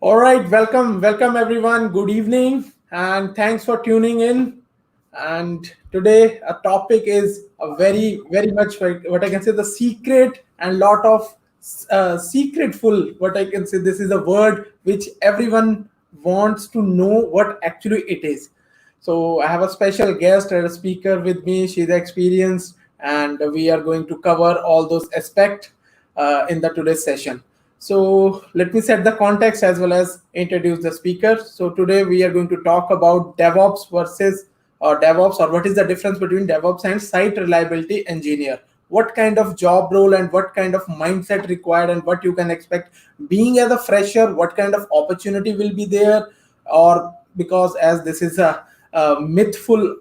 All right, welcome everyone. Good evening, and thanks for tuning in. And today, a topic is a very much what I can say the secret and lot of secretful. What I can say, this is a word which everyone wants to know what actually it is. So I have a special guest and a speaker with me. She's experienced, and we are going to cover all those aspects in the today's session. So let me set the context as well as introduce the speaker. So today we are going to talk about DevOps versus DevOps, or what is the difference between DevOps and site reliability engineer. What kind of job role and what kind of mindset required, and what you can expect being as a fresher, what kind of opportunity will be there, or because as this is a mythful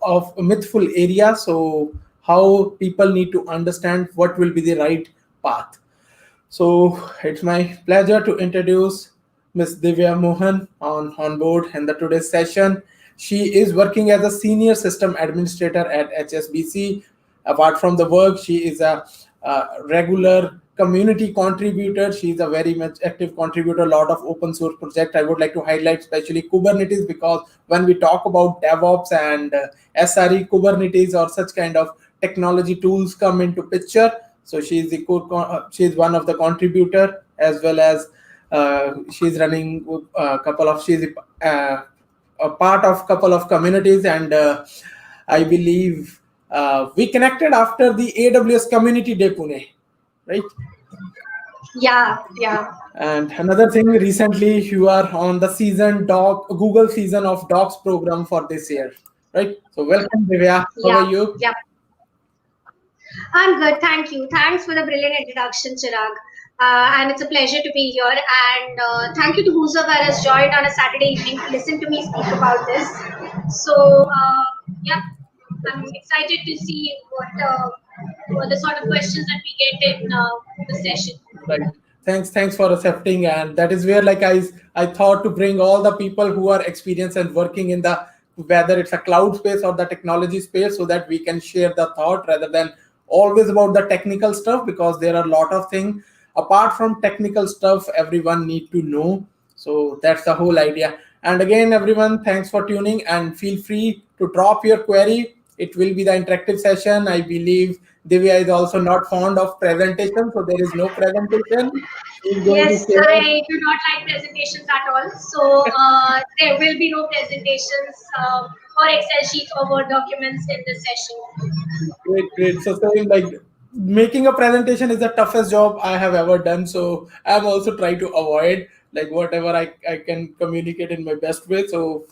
area, so how people need to understand what will be the right path. So it's my pleasure to introduce Ms. Divya Mohan on board in the today's session. She is working as a senior system administrator at HSBC. Apart from the work, she is a regular community contributor. She is a very much active contributor, a lot of open source projects. I would like to highlight especially Kubernetes, because when we talk about DevOps and SRE, Kubernetes or such kind of technology tools come into picture. So she is she is one of the contributor, as well as she's running a couple of she's a part of couple of communities, and I believe we connected after the AWS Community Day Pune, right? Yeah. And another thing, recently you are on the Google season of Docs program for this year, right? So welcome, Divya. How are you? Yeah. I'm good, thank you. Thanks for the brilliant introduction, Chirag. And it's a pleasure to be here. And thank you to whosoever has joined on a Saturday evening to listen to me speak about this. So, I'm excited to see what the sort of questions that we get in the session. Right. Thanks for accepting, and that is where I thought to bring all the people who are experienced and working in the, whether it's a cloud space or the technology space, so that we can share the thought rather than always about the technical stuff, because there are a lot of things apart from technical stuff everyone need to know. So that's the whole idea. And again, everyone, thanks for tuning, and feel free to drop your query. It will be the interactive session. I believe Divya is also not fond of presentation, so there is no presentation. She's going to Yes, share. I do not like presentations at all. So there will be no presentations or Excel sheets or Word documents in this session. Great. So saying like making a presentation is the toughest job I have ever done. So I'm also trying to avoid like whatever I can communicate in my best way. So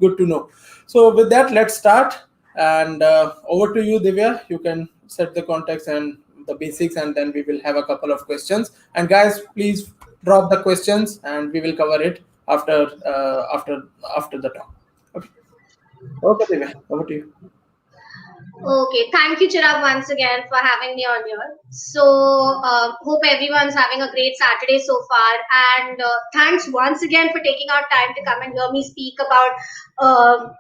good to know. So with that, let's start. And over to you, Divya. You can set the context and the basics, and then we will have a couple of questions. And guys, please drop the questions, and we will cover it after the talk. Okay. Okay, Divya. Over to you. Okay, thank you, Chirag, once again for having me on here. So, hope everyone's having a great Saturday so far, and thanks once again for taking out time to come and hear me speak about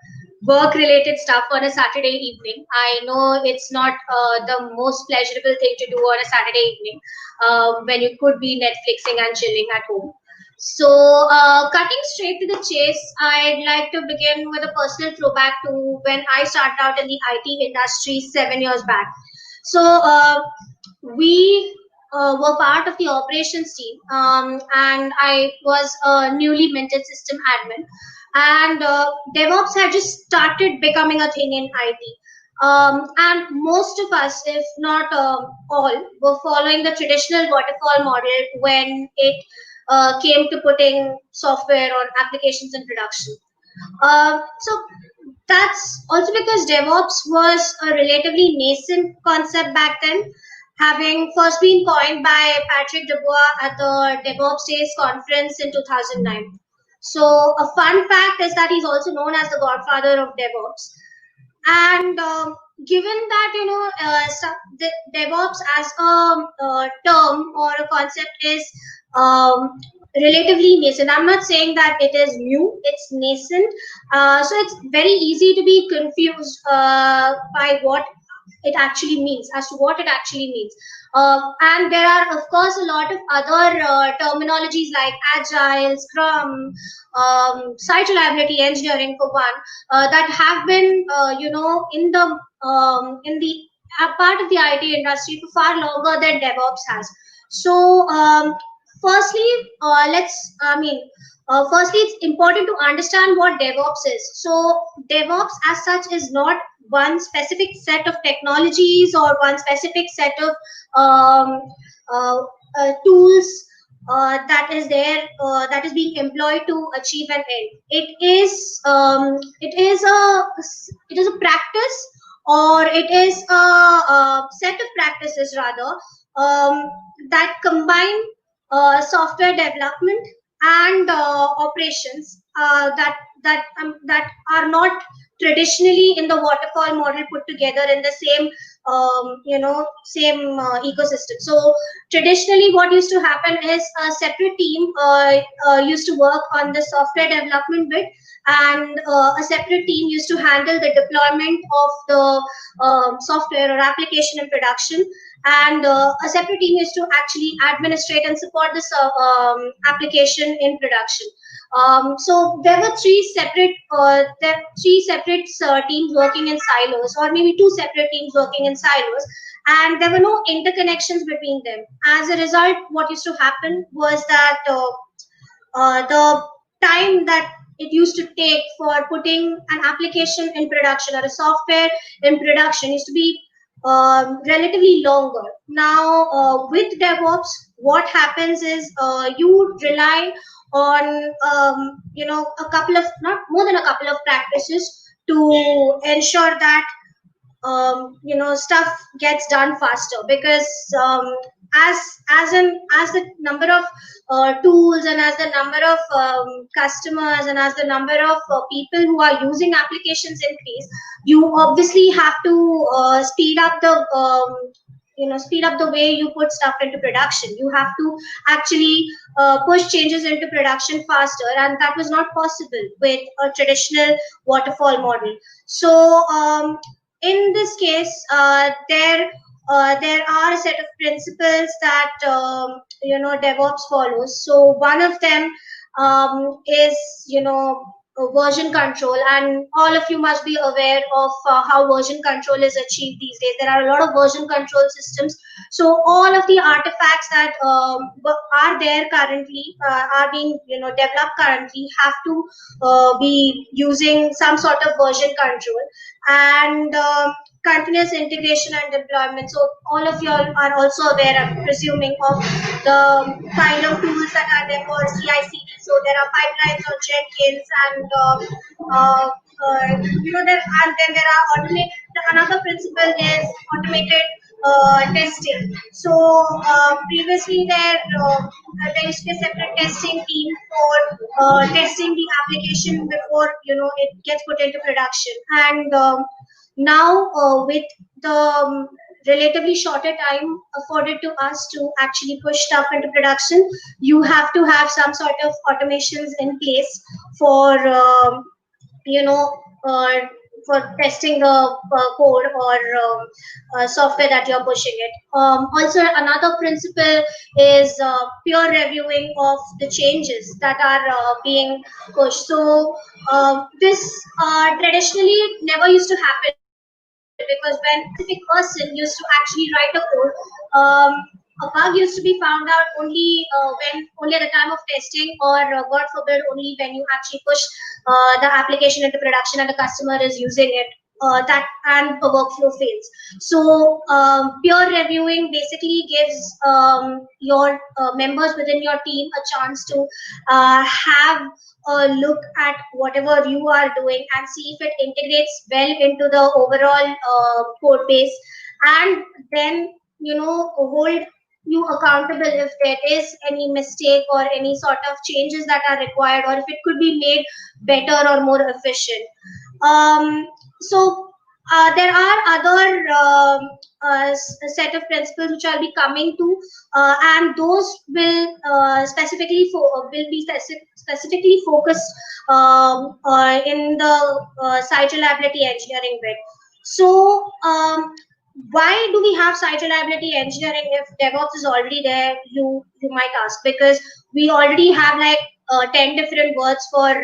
work-related stuff on a Saturday evening. I know it's not the most pleasurable thing to do on a Saturday evening when you could be Netflixing and chilling at home. So, cutting straight to the chase, I'd like to begin with a personal throwback to when I started out in the IT industry 7 years back. So, we were part of the operations team, and I was a newly minted system admin. And DevOps had just started becoming a thing in IT. And most of us, if not all, were following the traditional waterfall model when it came to putting software or applications in production. So that's also because DevOps was a relatively nascent concept back then, having first been coined by Patrick Dubois at the DevOps Days conference in 2009. So a fun fact is that he's also known as the godfather of DevOps. And given that, DevOps as a term or a concept is relatively nascent. I'm not saying that it is new, it's nascent. So it's very easy to be confused by what it actually means, as to what it actually means. And there are, of course, a lot of other terminologies like agile, scrum, site reliability engineering for one, that have been, in the part of the IT industry for far longer than DevOps has. So, firstly, firstly, it's important to understand what DevOps is. So, DevOps as such is not one specific set of technologies or one specific set of um, tools that is there, that is being employed to achieve an end. It is a practice, or it is a set of practices rather, that combine software development and operations, that are not traditionally in the waterfall model put together in the same ecosystem. So traditionally what used to happen is a separate team used to work on the software development bit, and a separate team used to handle the deployment of the software or application in production, and a separate team used to actually administrate and support this application in production. So there were three separate teams working in silos, or maybe two separate teams working in silos, and there were no interconnections between them. As a result, what used to happen was that the time that it used to take for putting an application in production or a software in production used to be relatively longer. Now, with DevOps, what happens is you rely on a couple of, not more than a couple of practices to ensure that stuff gets done faster, because as as the number of tools, and as the number of customers, and as the number of people who are using applications increase, you obviously have to speed up the way you put stuff into production. You have to actually push changes into production faster, and that was not possible with a traditional waterfall model. So in this case, there are a set of principles that DevOps follows. So one of them is version control, and all of you must be aware of how version control is achieved these days. There are a lot of version control systems. So all of the artifacts that are there currently, are being developed currently, have to be using some sort of version control, and continuous integration and deployment. So all of you are also aware, I'm presuming, of the kind of tools that are there for CI/CD. So there are pipelines on Jenkins, and and then there are automated. Another principle is automated testing. So previously there used to be a separate testing team for testing the application before it gets put into production, and now with the relatively shorter time afforded to us to actually push stuff into production, you have to have some sort of automations in place for for testing the code or software that you're pushing it. Also, another principle is peer reviewing of the changes that are being pushed. So this traditionally never used to happen, because when a specific person used to actually write a code, a bug used to be found out only at the time of testing, or God forbid, only when you actually push the application into production and the customer is using it. That and a workflow fails. So peer reviewing basically gives your members within your team a chance to have a look at whatever you are doing and see if it integrates well into the overall code base, and then hold you accountable if there is any mistake or any sort of changes that are required, or if it could be made better or more efficient. So there are other set of principles which I'll be coming to, and those will be specifically focused in the site reliability engineering bit. So why do we have site reliability engineering if DevOps is already there? You might ask, because we already have like 10 different words for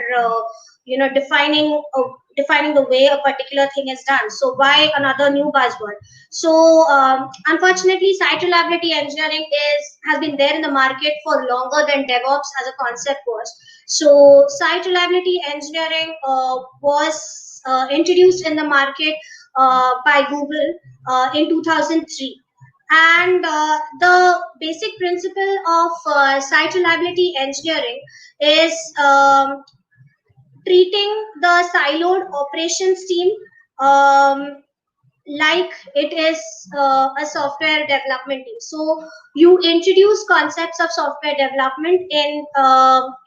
defining the way a particular thing is done. So why another new buzzword? So unfortunately, site reliability engineering has been there in the market for longer than DevOps as a concept was. So site reliability engineering was introduced in the market by Google in 2003. And the basic principle of site reliability engineering is treating the siloed operations team um, like it is a software development team. So you introduce concepts of software development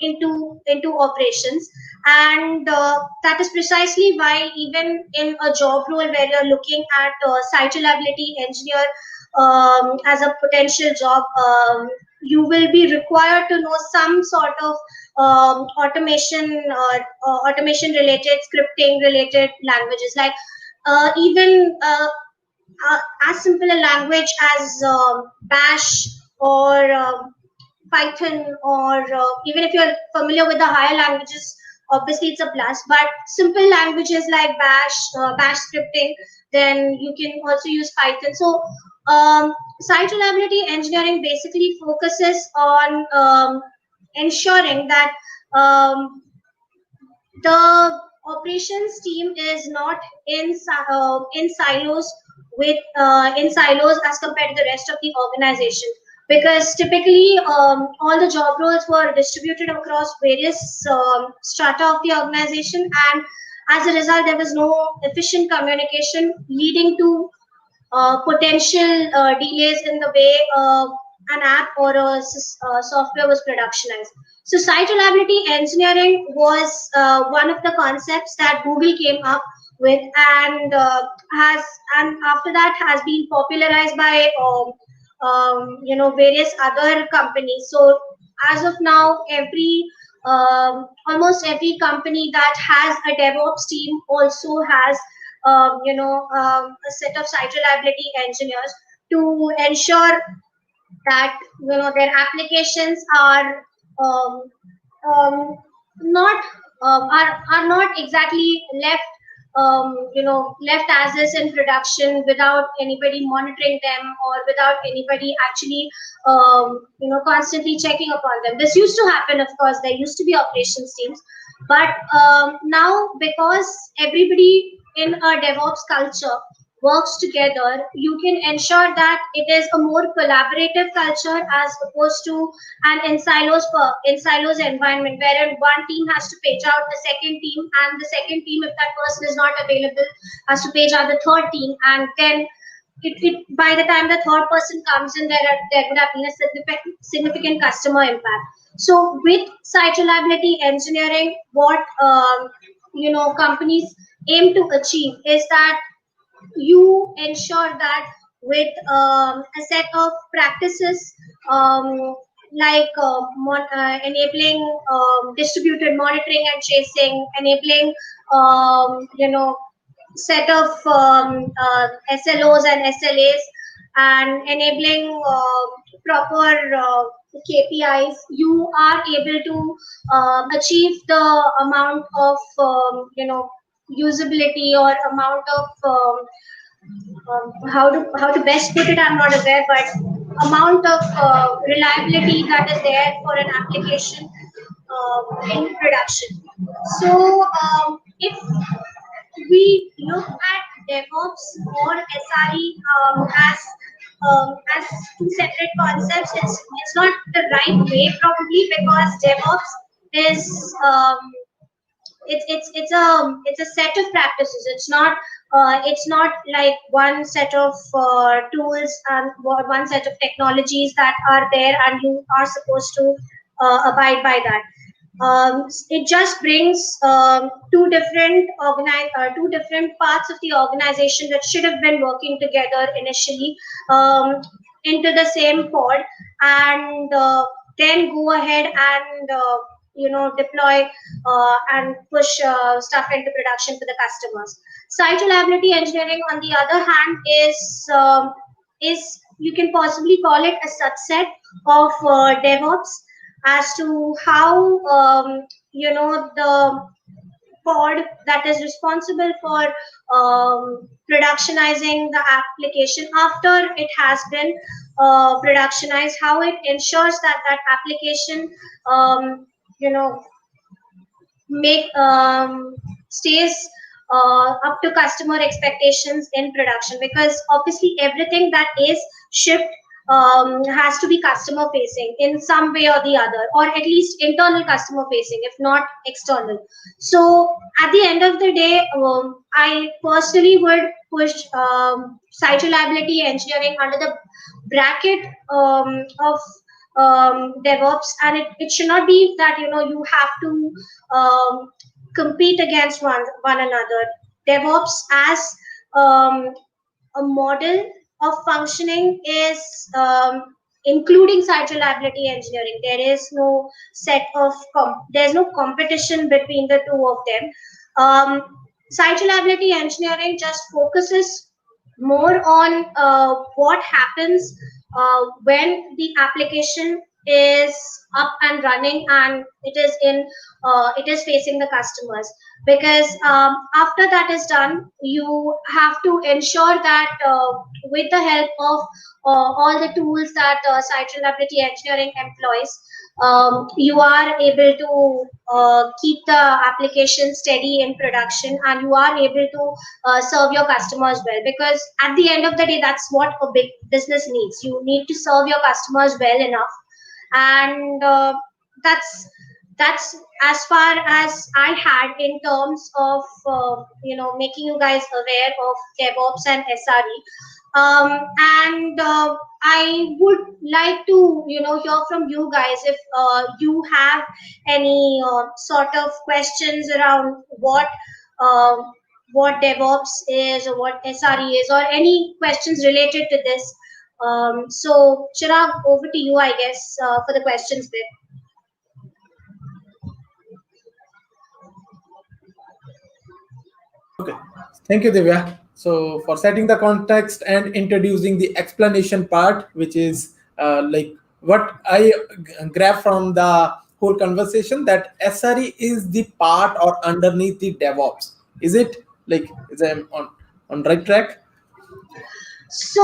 into operations, and that is precisely why even in a job role where you're looking at site reliability engineer as a potential job, you will be required to know some sort of automation related, scripting related languages, like even as simple a language as Bash or Python, or even if you're familiar with the higher languages, obviously it's a plus. But simple languages like Bash scripting, then you can also use Python. So site reliability engineering basically focuses on ensuring that the operations team is not in silos in silos as compared to the rest of the organization, because typically all the job roles were distributed across various strata of the organization, and as a result there was no efficient communication, leading to potential delays in the way an app or software was productionized. So site reliability engineering was one of the concepts that Google came up with, and has and after that has been popularized by various other companies. So as of now, almost every company that has a DevOps team also has a set of site reliability engineers to ensure that their applications um, um, not are not exactly left as is in production without anybody monitoring them, or without anybody actually constantly checking upon them. This used to happen, of course. There used to be operations teams, but now, because everybody in a DevOps culture works together, you can ensure that it is a more collaborative culture as opposed to an in silos environment wherein one team has to page out the second team, and the second team, if that person is not available, has to page out the third team, and then by the time the third person comes in, there would have been a significant customer impact. So with site reliability engineering, what companies aim to achieve is that you ensure that with a set of practices, like enabling distributed monitoring and chasing, enabling set of SLOs and SLAs, and enabling proper KPIs, you are able to achieve the amount of usability, or amount of how to best put it, I'm not aware, but amount of reliability that is there for an application in production. So if we look at DevOps or SRE as two separate concepts, it's not the right way, probably, because DevOps is it's a set of practices. It's not like one set of tools and one set of technologies that are there, and you are supposed to abide by that. It just brings two different parts of the organization that should have been working together initially, into the same pod, and then go ahead and deploy and push stuff into production for the customers. Site reliability engineering, on the other hand, is you can possibly call it a subset of DevOps, as to how the pod that is responsible for productionizing the application after it has been productionized, how it ensures that that application you know make stays up to customer expectations in production, because obviously everything that is shipped has to be customer facing in some way or the other, or at least internal customer facing, if not external. So at the end of the day, I personally would push site reliability engineering under the bracket of DevOps, and it should not be that you have to compete against one another. DevOps as um, a model of functioning is including site reliability engineering. There is no there's no competition between the two of them. Site reliability engineering just focuses more on what happens when the application is up and running and it is facing the customers, because after that is done, you have to ensure that with the help of all the tools that site reliability engineering employs, you are able to keep the application steady in production, and you are able to serve your customers well, because at the end of the day, that's what a big business needs. You need to serve your customers well enough, and that's as far as I had in terms of making you guys aware of DevOps and SRE. And I would like to hear from you guys if you have any sort of questions around uh, what DevOps is, or what SRE is, or any questions related to this. So Chirag, over to you, I guess, for the questions bit. Okay, thank you, Divya. So for setting the context and introducing the explanation part, which is like what I grab from the whole conversation, that SRE is the part or underneath the DevOps. Is it like, is I on right track? So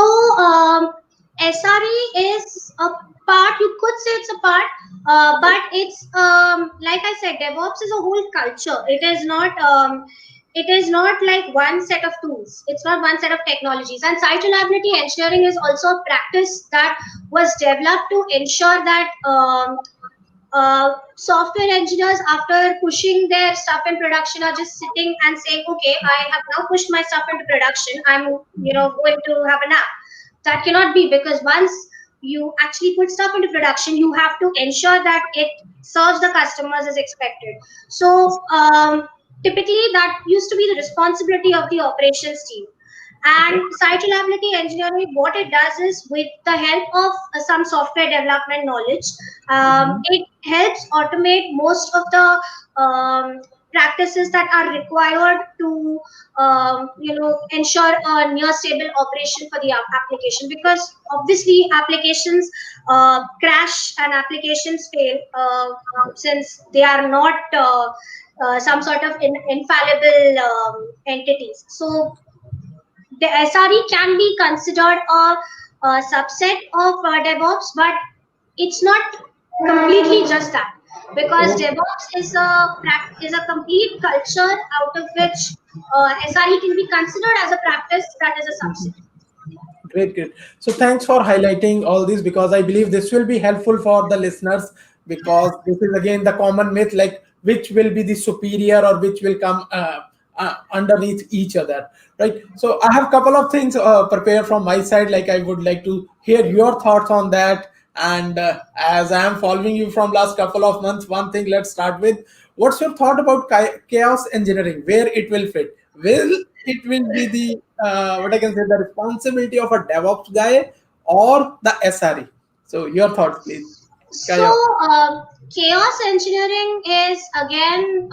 SRE is a part. You could say it's a part, but it's like I said, DevOps is a whole culture. It is not. It is not like one set of tools. It's not one set of technologies. And site reliability engineering is also a practice that was developed to ensure that software engineers, after pushing their stuff in production, are just sitting and saying, okay, I have now pushed my stuff into production, I'm going to have a nap. That cannot be, because once you actually put stuff into production, you have to ensure that it serves the customers as expected. So typically that used to be the responsibility of the operations team. And site reliability engineering, what it does is, with the help of some software development knowledge, it helps automate most of the practices that are required to ensure a near stable operation for the application, because obviously applications crash and applications fail, since they are not some sort of infallible entities. So the SRE can be considered a subset of DevOps, but it's not completely just that, because DevOps is a complete culture out of which SRE can be considered as a practice that is a subset. Great, great. So thanks for highlighting all this, because I believe this will be helpful for the listeners, because this is again the common myth, like which will be the superior or which will come underneath each other, right? So I have a couple of things prepared from my side. Like I would like to hear your thoughts on that. And as I am following you from last couple of months, one thing let's start with. What's your thought about chaos engineering? Where it will fit? Will it will be the what I can say, the responsibility of a DevOps guy or the SRE? So your thoughts, please. Carry So, on. chaos engineering is again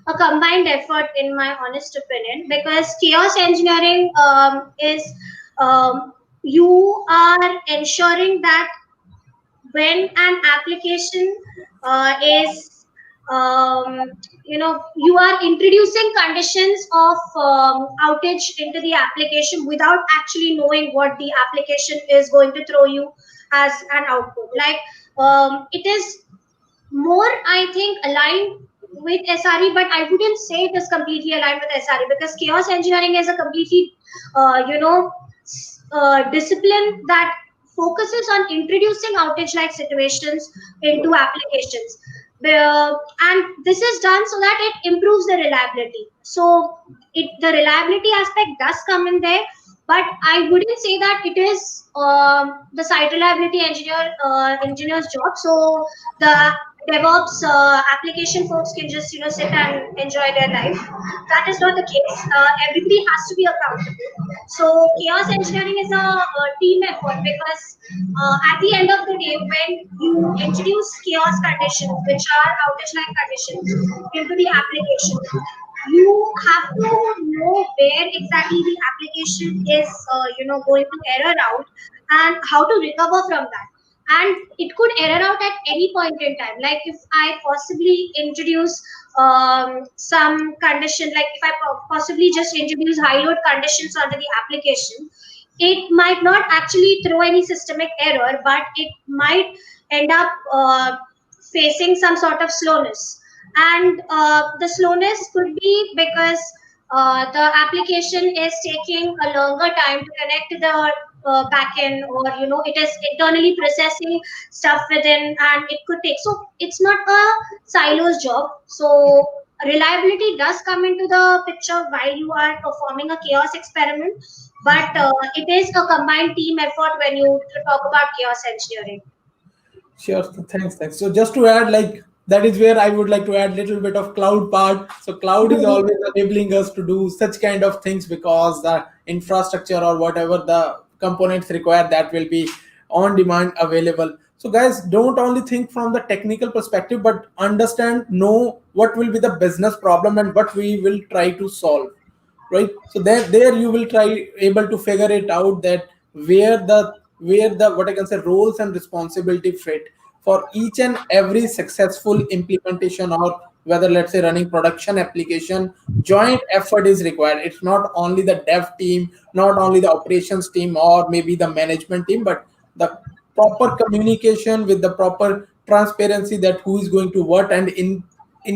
a combined effort, in my honest opinion, because chaos engineering is you are ensuring that when an application is you are introducing conditions of outage into the application without actually knowing what the application is going to throw you as an output. Like it is more, I think, aligned with SRE, but I wouldn't say it is completely aligned with SRE, because chaos engineering is a completely, discipline that focuses on introducing outage-like situations into applications. And this is done so that it improves the reliability. So the reliability aspect does come in there, but I wouldn't say that it is the site reliability engineer's job. So the DevOps application folks can just sit and enjoy their life. That is not the case. Everybody has to be accountable. So chaos engineering is a team effort, because at the end of the day, when you introduce chaos conditions, which are outage-like conditions, into the application, you have to know where exactly the application is, going to error out, and how to recover from that. And it could error out at any point in time. Like if I possibly introduce some condition, like if I possibly just introduce high load conditions onto the application, it might not actually throw any systemic error, but it might end up facing some sort of slowness. And the slowness could be because the application is taking a longer time to connect to the backend, or it is internally processing stuff within, and it could take. So it's not a silos job. So reliability does come into the picture while you are performing a chaos experiment, but it is a combined team effort when you talk about chaos engineering. Sure. Thanks. So just to add, like that is where I would like to add little bit of cloud part. So cloud is always enabling us to do such kind of things, because the infrastructure or whatever the components require, that will be on demand available. So guys, don't only think from the technical perspective, but understand, know what will be the business problem and what we will try to solve, right? So there you will try able to figure it out, that where the what I can say roles and responsibility fit for each and every successful implementation, or whether let's say running production application. Joint effort is required. It's not only the dev team, not only the operations team, or maybe the management team, but the proper communication with the proper transparency, that who is going to what. And in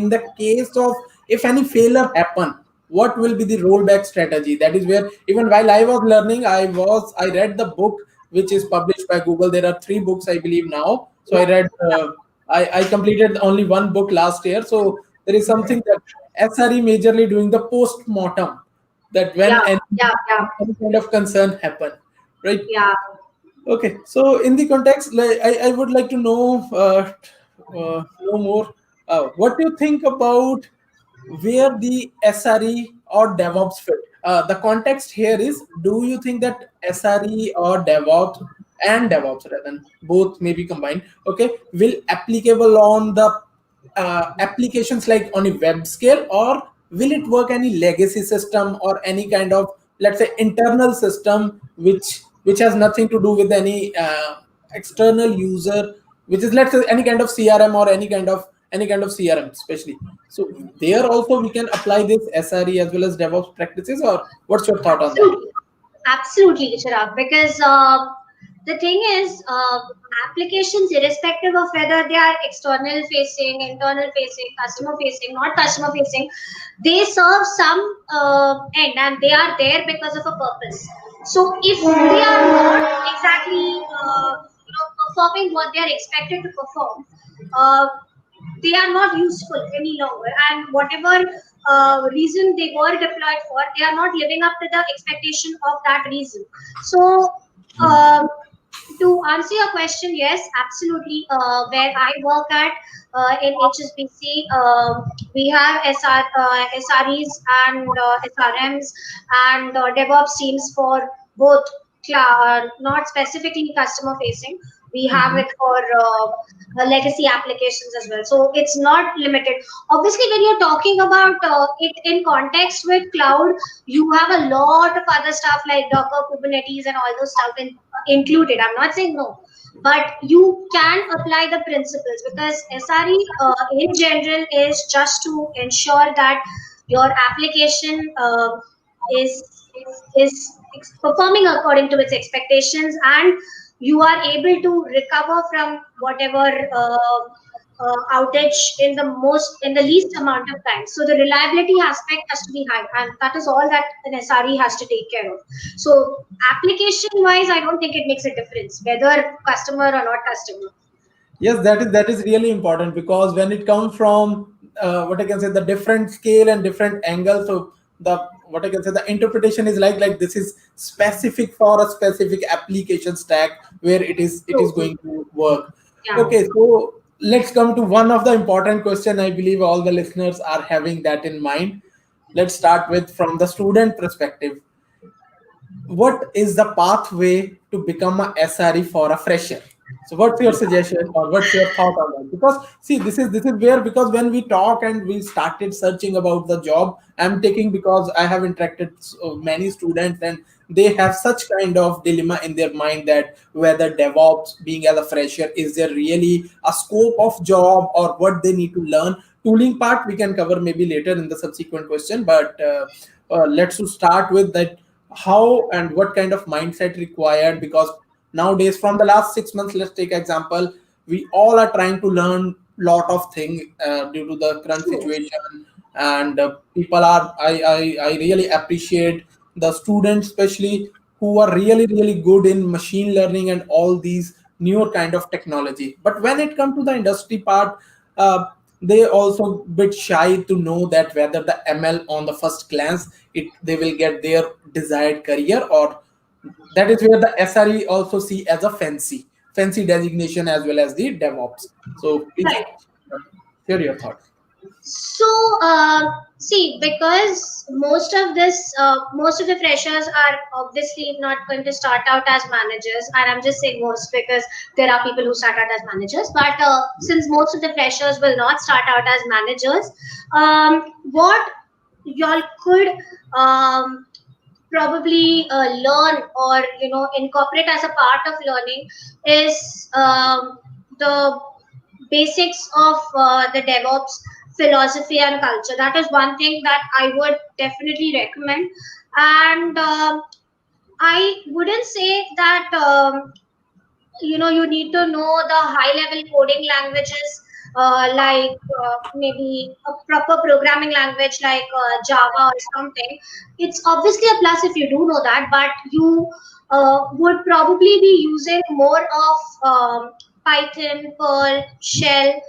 the case of if any failure happen, what will be the rollback strategy. That is where, even while I was learning, I read the book which is published by Google. There are three books, I believe, now. So I read I completed only one book last year. So there is something that SRE majorly doing the post mortem, that when Yeah, yeah, yeah, any kind of concern happen, right? yeah. Okay, so in the context, like I would like to know more. What do you think about where the SRE or DevOps fit? The context here is: do you think that SRE or DevOps rather, both may be combined, okay, will applicable on the applications like on a web scale, or will it work any legacy system or any kind of, let's say, internal system which has nothing to do with any external user, which is, let's say, any kind of CRM or any kind of CRM especially. So there also we can apply this SRE as well as DevOps practices, or what's your thought on that? Absolutely. Absolutely, Chirag. Because the thing is, applications, irrespective of whether they are external facing, internal facing, customer facing, not customer facing, they serve some end, and they are there because of a purpose. So if they are not exactly performing what they are expected to perform, uh, they are not useful any longer, and whatever reason they were deployed for, they are not living up to the expectation of that reason. So um, to answer your question, yes, absolutely. Where I work at, in HSBC, we have SREs and SRMs and DevOps teams for both not specifically customer facing, We have it for legacy applications as well. So it's not limited. Obviously, when you're talking about it in context with cloud, you have a lot of other stuff like Docker, Kubernetes, and all those stuff included. I'm not saying no, but you can apply the principles, because SRE in general is just to ensure that your application is performing according to its expectations, and you are able to recover from whatever outage in the least amount of time. So the reliability aspect has to be high, and that is all that an SRE has to take care of. So application wise, I don't think it makes a difference whether customer or not customer. Yes, that is really important, because when it comes from what I can say, the different scale and different angles, so the what I can say, the interpretation is like this is specific for a specific application stack where it is True. going to work. Yeah. Okay, so let's come to one of the important question. I believe all the listeners are having that in mind. Let's start with from the student perspective. What is the pathway to become a SRE for a fresher? So what's your suggestion or what's your thought on that? Because see, this is where, because when we talk and we started searching about the job, I'm taking, because I have interacted so many students, and they have such kind of dilemma in their mind that whether DevOps, being as a fresher, is there really a scope of job, or what they need to learn. Tooling part we can cover maybe later in the subsequent question, but let's to start with that, how and what kind of mindset required, because nowadays from the last 6 months, let's take example, we all are trying to learn lot of things due to the current True. situation. And people are, I really appreciate the students especially, who are really good in machine learning and all these newer kind of technology. But when it comes to the industry part, uh, they also bit shy to know that whether the ML on the first glance, it they will get their desired career, or that is where the SRE also see as a fancy designation, as well as the DevOps. So please Right. share your thoughts. So, see, because most of the freshers are obviously not going to start out as managers, and I'm just saying most because there are people who start out as managers. But since most of the freshers will not start out as managers, what y'all could probably learn, or incorporate as a part of learning, is the basics of the DevOps philosophy and culture. That is one thing that I would definitely recommend. And I wouldn't say that you need to know the high level coding languages, like maybe a proper programming language like Java or something. It's obviously a plus if you do know that, but you would probably be using more of Python, Perl, Shell,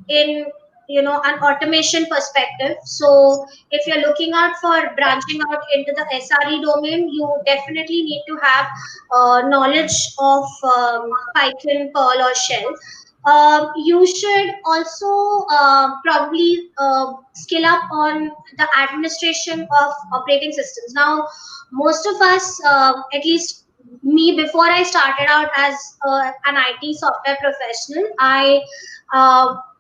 in an automation perspective. So if you're looking out for branching out into the SRE domain, you definitely need to have knowledge of Python, Perl, or Shell. You should also probably skill up on the administration of operating systems. Now, most of us, at least me, before I started out as an IT software professional, I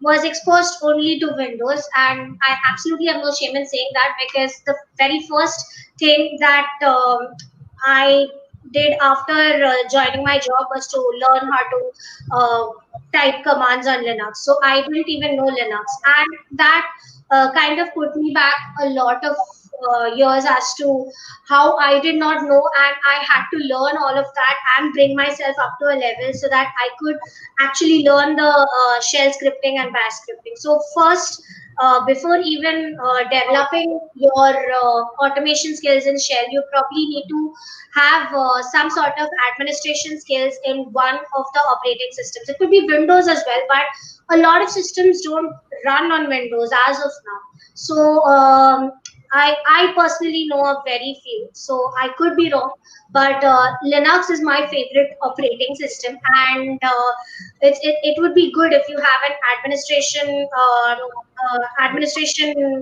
was exposed only to Windows, and I absolutely have no shame in saying that, because the very first thing that I did after joining my job was to learn how to type commands on Linux. So I didn't even know Linux, and that kind of put me back a lot of years as to how I did not know, and I had to learn all of that and bring myself up to a level so that I could actually learn the shell scripting and bash scripting. So first, before even developing your automation skills in shell, you probably need to have some sort of administration skills in one of the operating systems. It could be Windows as well, but a lot of systems don't run on Windows as of now. So I personally know of very few. So I could be wrong, but Linux is my favorite operating system, and it would be good if you have an administration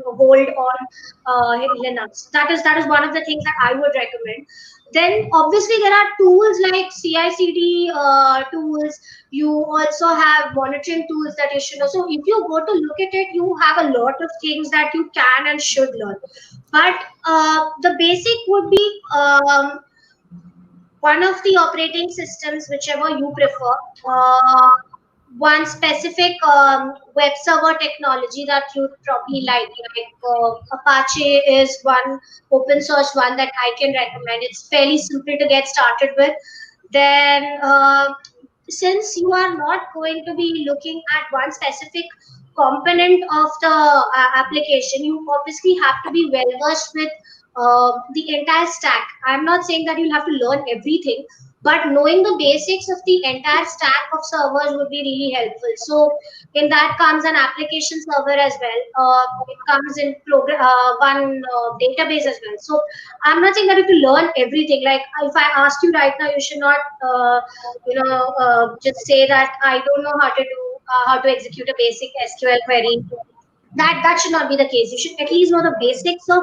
hold on Linux. That is one of the things that I would recommend. Then obviously there are tools like CI/CD tools. You also have monitoring tools that you should know. So if you go to look at it, you have a lot of things that you can and should learn. But the basic would be one of the operating systems, whichever you prefer. One specific web server technology that you'd probably like Apache is one open source one that I can recommend. It's fairly simple to get started with. Then since you are not going to be looking at one specific component of the application, you obviously have to be well versed with the entire stack. I'm not saying that you'll have to learn everything, but knowing the basics of the entire stack of servers would be really helpful. So in that comes an application server as well. It comes in one database as well. So I'm not saying that if you learn everything, like if I ask you right now, you should not just say that I don't know how to execute a basic SQL query. That should not be the case. You should at least know the basics of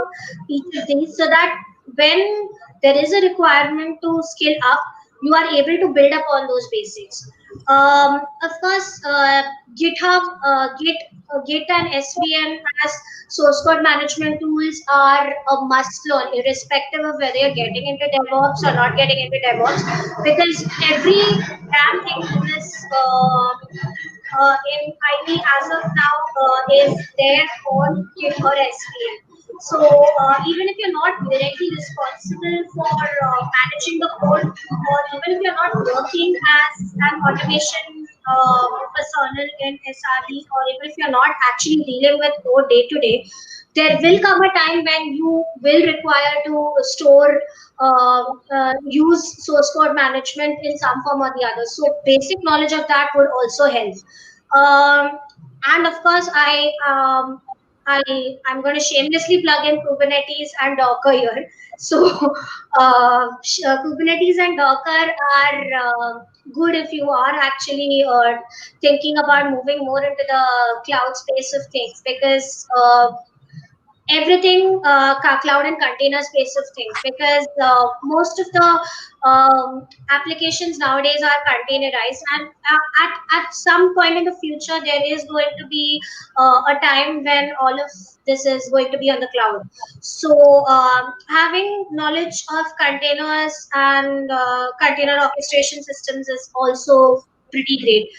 each of these, so that when there is a requirement to skill up, you are able to build up on those basics. Of course, GitHub, Git and SVN as source code management tools are a must learn, irrespective of whether you're getting into DevOps or not getting into DevOps, because every damn thing in this in IT as of now is their own Git or SVN. So even if you're not directly responsible for managing the code, or even if you're not working as an automation personnel in SRE, or even if you're not actually dealing with code day to day, there will come a time when you will require to store use source code management in some form or the other. So basic knowledge of that would also help. Um, and of course, I'm going to shamelessly plug in Kubernetes and Docker here. So Kubernetes and Docker are good if you are actually thinking about moving more into the cloud space of things, because everything cloud and container space of things, because most of the applications nowadays are containerized, and at some point in the future there is going to be a time when all of this is going to be on the cloud. So having knowledge of containers and container orchestration systems is also pretty great.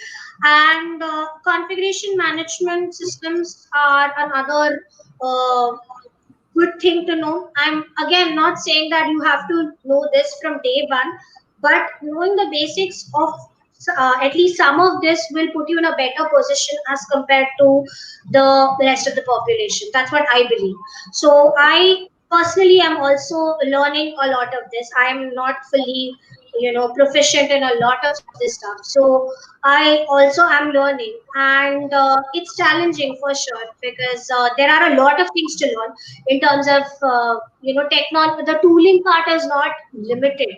And configuration management systems are another uh, good thing to know. I'm again not saying that you have to know this from day one, but knowing the basics of at least some of this will put you in a better position as compared to the rest of the population. That's what I believe. So I personally am also learning a lot of this. I am not fully proficient in a lot of this stuff, so I also am learning, and it's challenging for sure, because there are a lot of things to learn in terms of technology. The tooling part is not limited.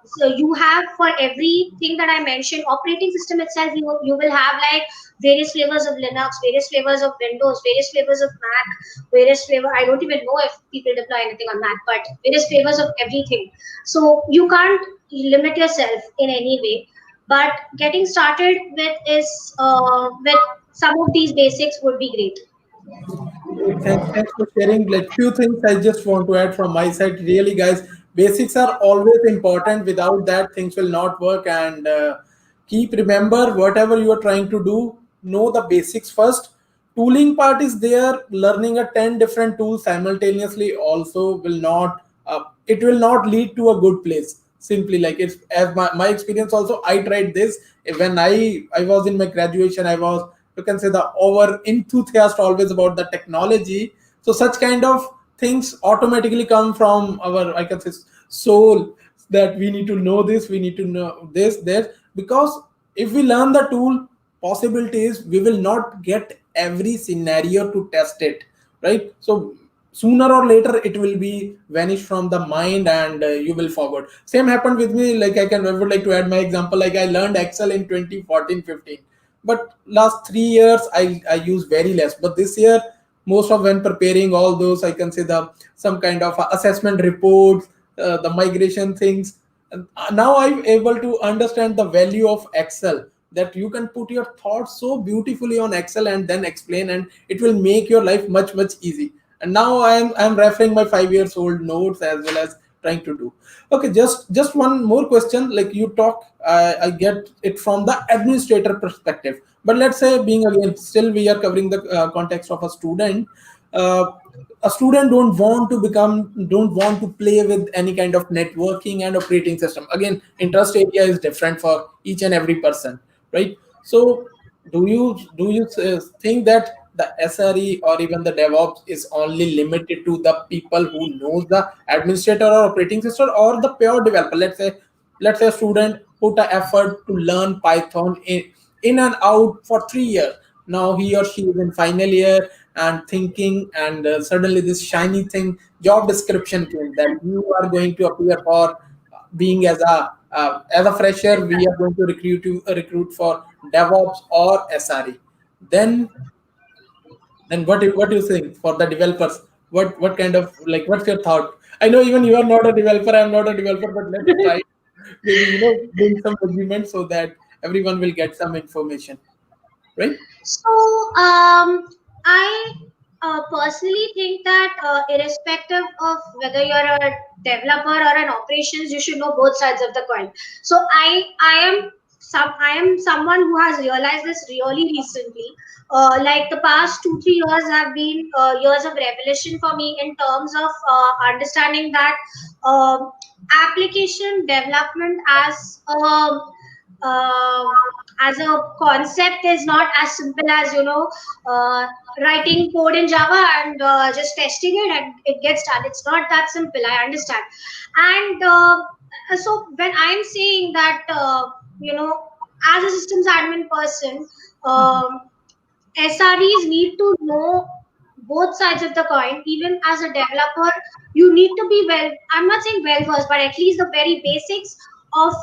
So you have, for everything that I mentioned, operating system itself, you will have like various flavors of Linux, various flavors of Windows, various flavors of Mac, various flavor. I don't even know if people deploy anything on Mac, but various flavors of everything. So you can't limit yourself in any way. But getting started with some of these basics would be great. Thanks for sharing. Like few things I just want to add from my side. Really, guys, basics are always important. Without that, things will not work. And keep remember whatever you are trying to do, know the basics first. Tooling part is there. Learning a 10 different tools simultaneously also will not. It will not lead to a good place. Simply like it's as my experience also. I tried this when I was in my graduation. I was, you can say, the over enthusiast always about the technology. So such kind of things automatically come from our, I can say, soul, that we need to know this, we need to know this, because if we learn the tool, possibility is we will not get every scenario to test it, right? So sooner or later it will be vanish from the mind, and you will forget. Same happened with me. Like I would like to add my example. Like I learned Excel in 2014-15, but last 3 years I use very less. But this year, most of when preparing all those, I can say, the some kind of assessment reports, the migration things. And now I'm able to understand the value of Excel, that you can put your thoughts so beautifully on Excel and then explain, and it will make your life much easy. And now I'm referring my 5 years old notes as well as trying to do. Okay, just one more question. Like you talk, I get it from the administrator perspective, but let's say, being again still we are covering the context of a student. uh, a student don't want to play with any kind of networking and operating system. Again, interest area is different for each and every person, right? So do you think that the SRE or even the DevOps is only limited to the people who knows the administrator or operating system, or the pure developer? Let's say a student put a effort to learn Python in and out for 3 years. Now he or she is in final year and thinking, and suddenly this shiny thing, job description came, that you are going to appear for being as a fresher. We are going to recruit for DevOps or SRE. Then what do you think for the developers? What kind of, like, what's your thought? I know even you are not a developer, I'm not a developer, but let's try maybe bring some agreement so that everyone will get some information, right? So, I personally think that irrespective of whether you're a developer or an operations, you should know both sides of the coin. So, I am someone who has realized this really recently. Like the past 2 3 years have been years of revelation for me in terms of understanding that um application development uh, as a concept is not as simple as uh, writing code in Java and just testing it and it gets done. It's not that simple. I understand, and so when I'm saying that as a systems admin person, um, SREs need to know both sides of the coin. Even as a developer, you need to be well. I'm not saying well versed, but at least the very basics of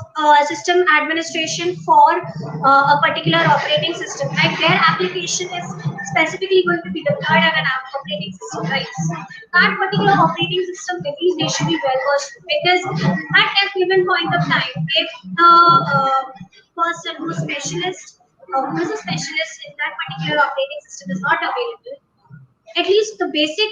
system administration for a particular operating system. Like their application is specifically going to be deployed on an operating system, right? So that particular operating system, at least they should be well versed because at a given point of time, if the person who is a specialist in that particular operating system is not available, at least the basic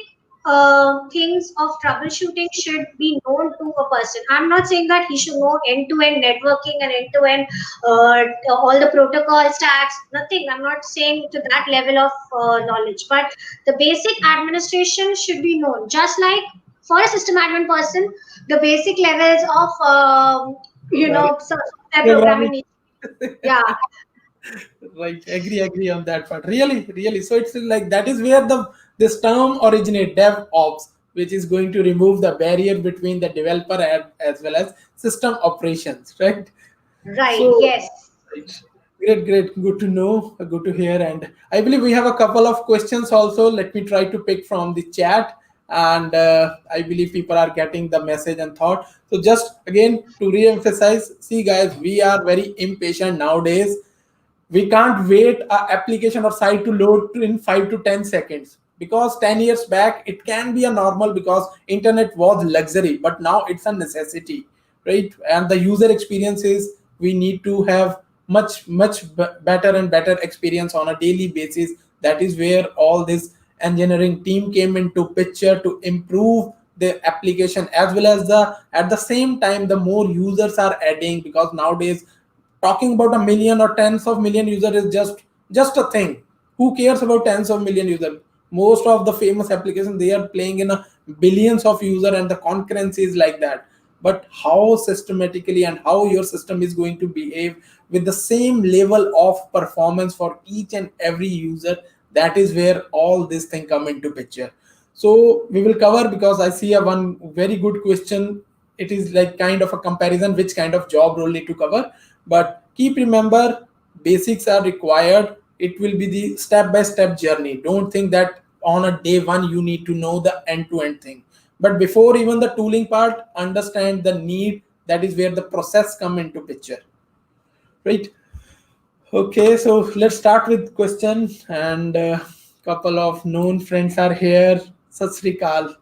things of troubleshooting should be known to a person. I'm not saying that he should know end-to-end networking and end-to-end all the protocol stacks. Nothing. I'm not saying to that level of knowledge, but the basic administration should be known. Just like for a system admin person, the basic levels of Right. software Programming. programming. Yeah, Right, agree on that part. Really. So it's like that is where the this term originate, DevOps, which is going to remove the barrier between the developer as well as system operations, right? right. So, Yes. right. Great, good to know, good to hear. And I believe we have a couple of questions also. Let me try to pick from the chat, and I believe people are getting the message and thought. So just again to re-emphasize, see guys, we are very impatient nowadays. We can't wait a application or site to load in 5 to 10 seconds, because 10 years back it can be a normal, because internet was luxury, but now it's a necessity, right? And the user experience is, we need to have better and better experience on a daily basis. That is where all this engineering team came into picture to improve the application, as well as the at the same time the more users are adding, because nowadays talking about a million or tens of million user is just a thing. Who cares about tens of million user? Most of the famous applications, they are playing in a billions of user, and the concurrency is like that. But how systematically and how your system is going to behave with the same level of performance for each and every user, that is where all this thing come into picture. So we will cover, because I see a one very good question. It is like kind of a comparison, which kind of job role need to cover. But keep remember, basics are required. It will be the step by step journey. Don't think that on a day one you need to know the end to end thing. But before even the tooling part, understand the need. That is where the process come into picture, right? Okay, so let's start with question, and couple of known friends are here. Sat Sri Akal.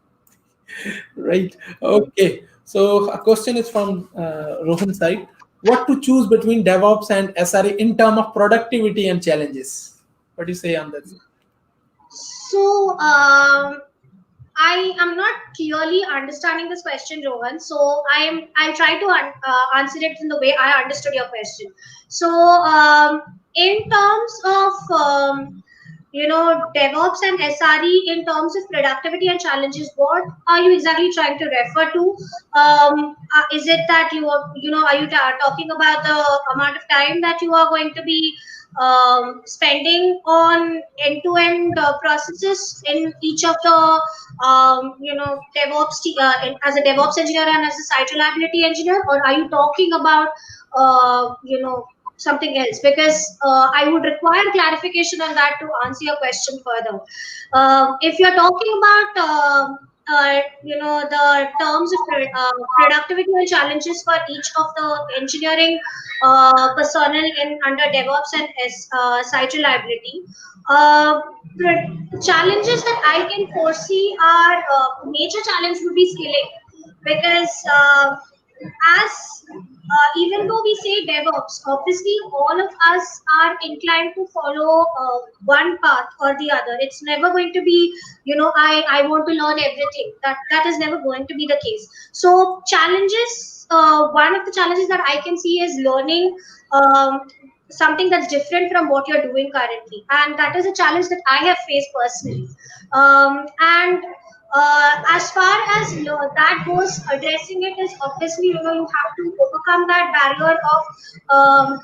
Right. Okay. So a question is from Rohan's side. What to choose between DevOps and SRE in terms of productivity and challenges? What do you say on that? So, I am not clearly understanding this question, Rohan. So I'll try to answer it in the way I understood your question. So in terms of DevOps and SRE, in terms of productivity and challenges, what are you exactly trying to refer to? Is it that are you talking about the amount of time that you are going to be spending on end-to-end processes in each of the as a DevOps engineer and as a site reliability engineer, or are you talking about something else? Because I would require clarification on that to answer your question further. If you're talking about the terms of productivity and challenges for each of the engineering personnel in under DevOps and site reliability. Challenges that I can foresee are major challenge would be scaling, because as even though we say DevOps, obviously all of us are inclined to follow one path or the other. It's never going to be, I want to learn everything. That is never going to be the case. So challenges, one of the challenges that I can see is learning something that's different from what you're doing currently, and that is a challenge that I have faced personally. And as far as that goes, addressing it is obviously, you have to overcome that barrier of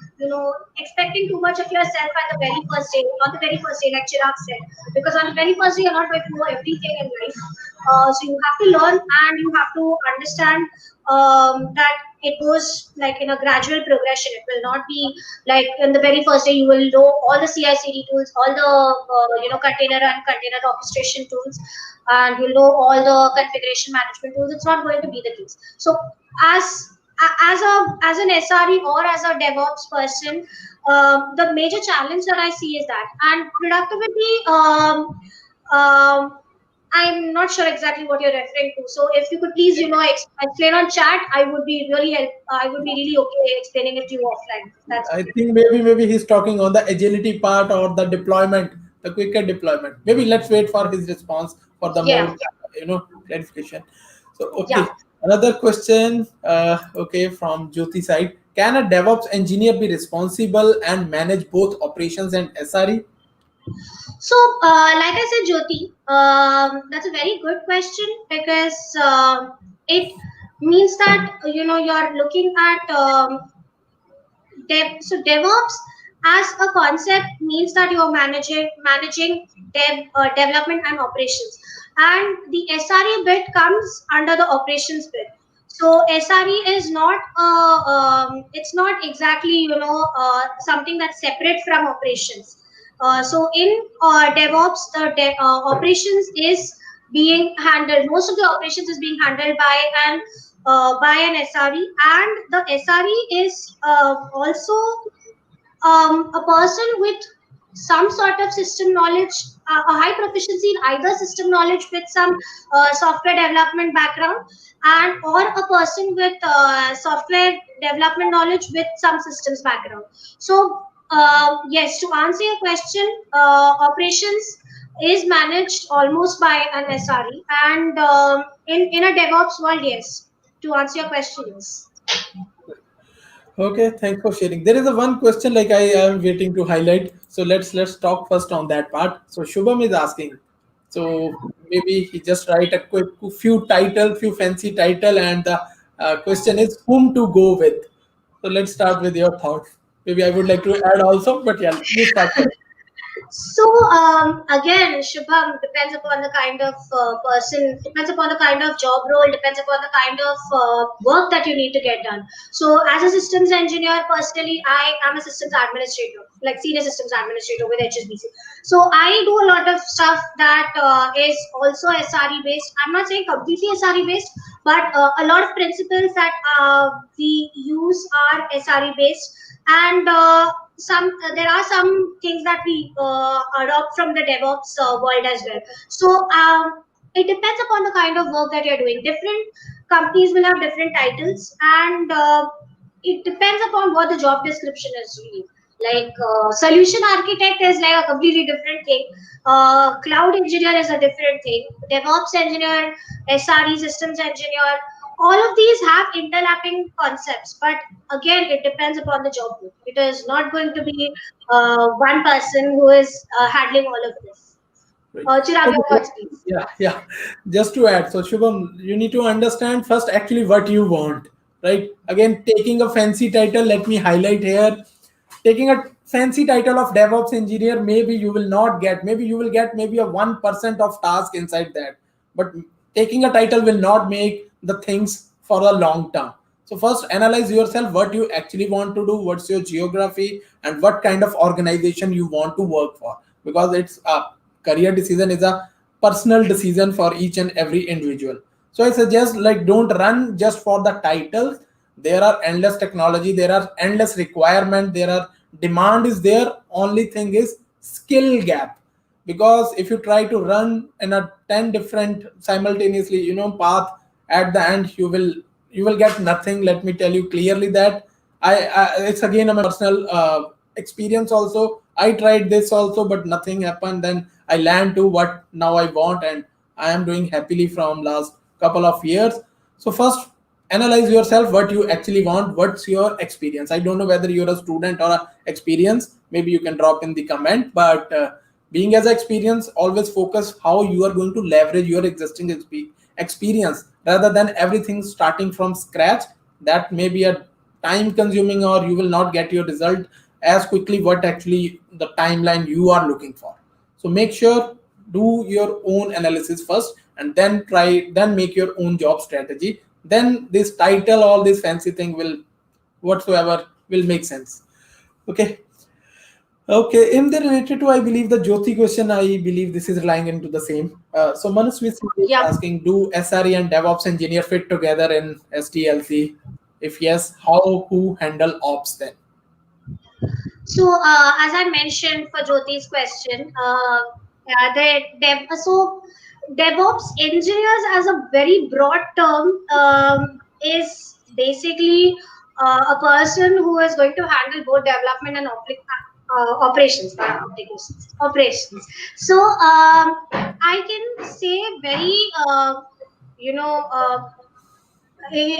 expecting too much of yourself at the very first day, on the very first day, like Chirag said, because on the very first day you're not going to know everything in life. So you have to learn, and you have to understand that it goes like in a gradual progression. It will not be like in the very first day you will know all the CI/CD tools, all the container and container orchestration tools, and you know all the configuration management tools. It's not going to be the case. So as as an SRE or as a DevOps person, the major challenge that I see is that, and productivity. I'm not sure exactly what you're referring to. So if you could please, explain on chat, I would be really I would be really okay explaining it to you offline. That's I okay. think maybe he's talking on the agility part or the deployment, the quicker deployment. Maybe let's wait for his response for the Yeah, more clarification. So yeah. okay, another question. Okay, from Jyoti side, can a DevOps engineer be responsible and manage both operations and SRE? So, like I said, Jyoti, that's a very good question, because it means that you're looking at so DevOps as a concept means that you're managing development and operations, and the SRE bit comes under the operations bit. So SRE is not it's not exactly something that's separate from operations. So in DevOps, the operations is being handled. Most of the operations is being handled by an SRE, and the SRE is also a person with some sort of system knowledge, a high proficiency in either system knowledge with some software development background, and or a person with software development knowledge with some systems background. So yes, to answer your question, operations is managed almost by an SRE, and in a DevOps world, yes. To answer your question, yes. Okay, thanks for sharing. There is a one question like I am waiting to highlight. So let's talk first on that part. So Shubham is asking. So maybe he just write a quick few fancy title, and the question is whom to go with. So let's start with your thoughts. Maybe I would like to add also, but yeah, you start first. So again, Shubham, depends upon the kind of person, depends upon the kind of job role, depends upon the kind of work that you need to get done. So as a systems engineer, personally, I am a systems administrator, like senior systems administrator with HSBC. So I do a lot of stuff that is also SRE based. I'm not saying completely SRE based, but a lot of principles that we use are SRE based, and some there are some things that we adopt from the DevOps world as well. So it depends upon the kind of work that you're doing. Different companies will have different titles, and it depends upon what the job description is really. Like solution architect is like a completely different thing. Cloud engineer is a different thing. DevOps engineer, SRE systems engineer, all of these have interlapping concepts, but again, it depends upon the job group. It is not going to be one person who is handling all of this. Right. Chirag, your Okay. thoughts, please. Yeah. Just to add, so Shubham, you need to understand first actually what you want, right? Again, taking a fancy title, let me highlight here. Taking a fancy title of DevOps engineer, maybe you will not get, maybe you will get maybe a 1% of task inside that. But taking a title will not make the things for a long term. So first analyze yourself what you actually want to do, what's your geography, and what kind of organization you want to work for. Because it's a career decision is a personal decision for each and every individual. So I suggest like don't run just for the titles. There are endless technology, there are endless requirement, there are demand is there. Only thing is skill gap, because if you try to run in a 10 different simultaneously path, at the end you will get nothing. Let me tell you clearly that I it's again a personal experience also. I tried this also, but nothing happened. Then I learned to what now I want, and I am doing happily from last couple of years. So first analyze yourself what you actually want, what's your experience. I don't know whether you're a student or a experience, maybe you can drop in the comment. But being as an experience, always focus how you are going to leverage your existing experience rather than everything starting from scratch. That may be a time consuming, or you will not get your result as quickly what actually the timeline you are looking for. So make sure do your own analysis first, and then make your own job strategy. Then this title, all this fancy thing will whatsoever will make sense. Okay. Okay, in the related to, I believe the Jyoti question, I believe this is relying into the same. So Manaswit is Yep. asking, do SRE and DevOps engineer fit together in SDLC? If yes, how who handle ops then? So, as I mentioned for Jyoti's question, so DevOps engineers as a very broad term is basically a person who is going to handle both development and operations, operations. So, I can say very, you know,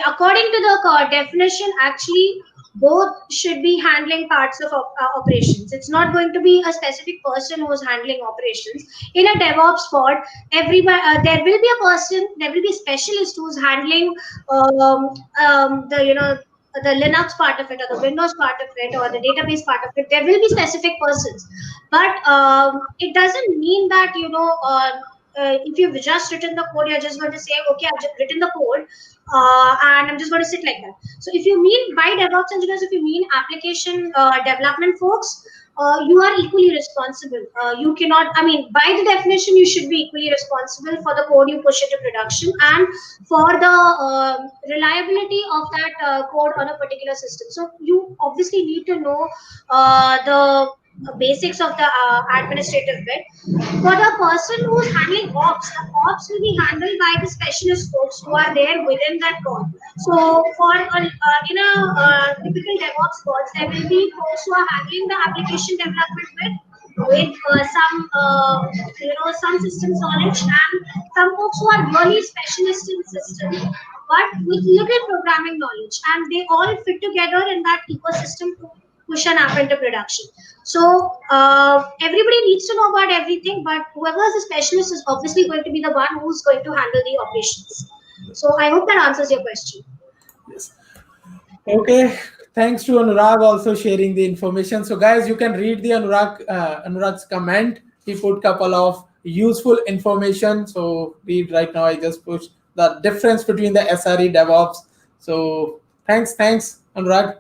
according to the definition, actually, both should be handling parts of operations. It's not going to be a specific person who is handling operations. In a DevOps pod, everybody there will be a person, there will be a specialist who's handling the the Linux part of it, or the Windows part of it, or the database part of it. There will be specific persons, but it doesn't mean that if you've just written the code, you're just going to say, okay, I've just written the code, and I'm just going to sit like that. So if you mean by DevOps engineers, if you mean application development folks, you are equally responsible. You cannot, I mean, by the definition, you should be equally responsible for the code you push into production and for the reliability of that code on a particular system. So you obviously need to know the basics of the administrative bit. For the person who's handling ops, the ops will be handled by the specialist folks who are there within that pod. So for in a typical DevOps pods, there will be folks who are handling the application development bit with some systems knowledge, and some folks who are really specialists in systems but with little programming knowledge, and they all fit together in that ecosystem to push an app into production. So everybody needs to know about everything, but whoever is a specialist is obviously going to be the one who's going to handle the operations. So I hope that answers your question. Yes. Okay. Thanks to Anurag also sharing the information. So guys, you can read the Anurag's comment. He put couple of useful information. So read right now. I just pushed the difference between the SRE DevOps. So thanks Anurag.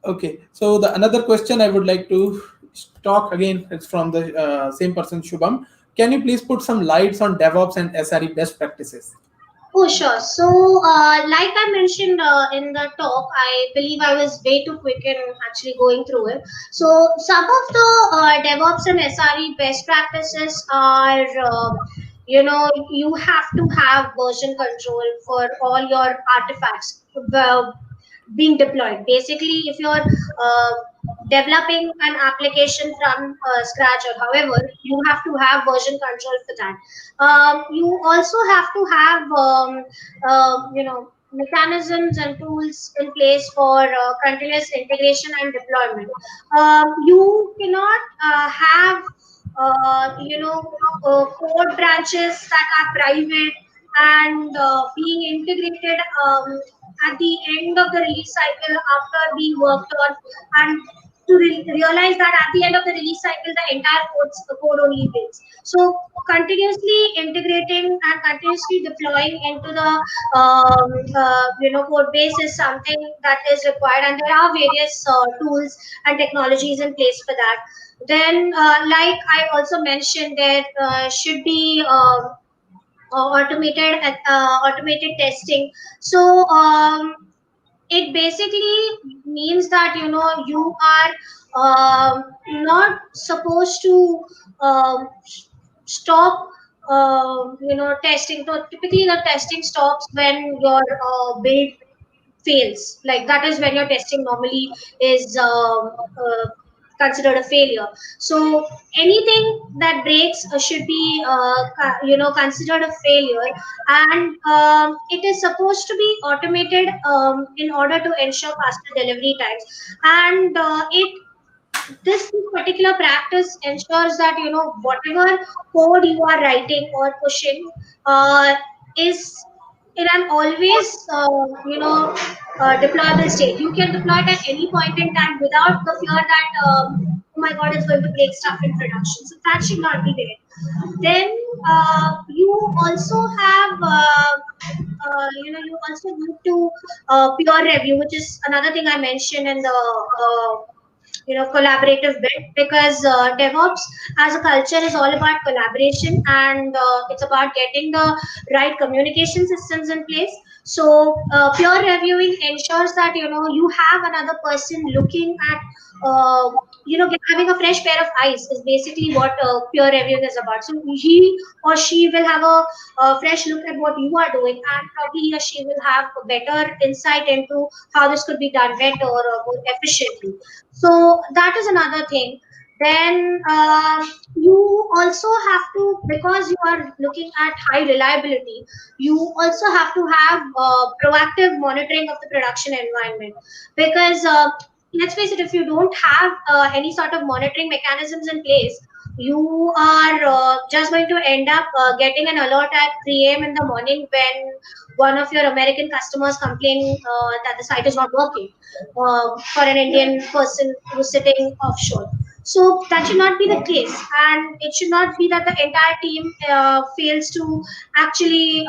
Okay, so the another question I would like to talk again. It's from the same person, Shubham. Can you please put some lights on DevOps and SRE best practices? Oh, sure. So, like I mentioned in the talk, I believe I was way too quick in actually going through it. So, some of the DevOps and SRE best practices are you have to have version control for all your artifacts being deployed. Basically, if you're developing an application from scratch or however, you have to have version control for that. You also have to have mechanisms and tools in place for continuous integration and deployment. You cannot have code branches that are private and being integrated at the end of the release cycle after being worked on, and to realize that at the end of the release cycle the entire code only builds. So continuously integrating and continuously deploying into the code base is something that is required, and there are various tools and technologies in place for that. Then, like I also mentioned, there should be automated testing. So it basically means that you are not supposed to stop testing. So typically the testing stops when your build fails. Like that is when your testing normally is considered a failure. So anything that breaks should be considered a failure, and it is supposed to be automated in order to ensure faster delivery times. And it this particular practice ensures that whatever code you are writing or pushing is in an always deployable state. You can deploy it at any point in time without the fear that oh my god, it's going to break stuff in production. So that should not be there. Then you also have you also need to peer review, which is another thing I mentioned in the collaborative bit, because DevOps as a culture is all about collaboration, and it's about getting the right communication systems in place. So peer reviewing ensures that you have another person looking at having a fresh pair of eyes is basically what peer reviewing is about. So he or she will have a fresh look at what you are doing, and probably he or she will have a better insight into how this could be done better or more efficiently. So that is another thing. Then you also have to, because you are looking at high reliability, you also have to have proactive monitoring of the production environment. Because let's face it, if you don't have any sort of monitoring mechanisms in place, you are just going to end up getting an alert at 3 a.m. in the morning when one of your American customers complain that the site is not working for an Indian person who's sitting offshore. So that should not be the case, and it should not be that the entire team fails to actually,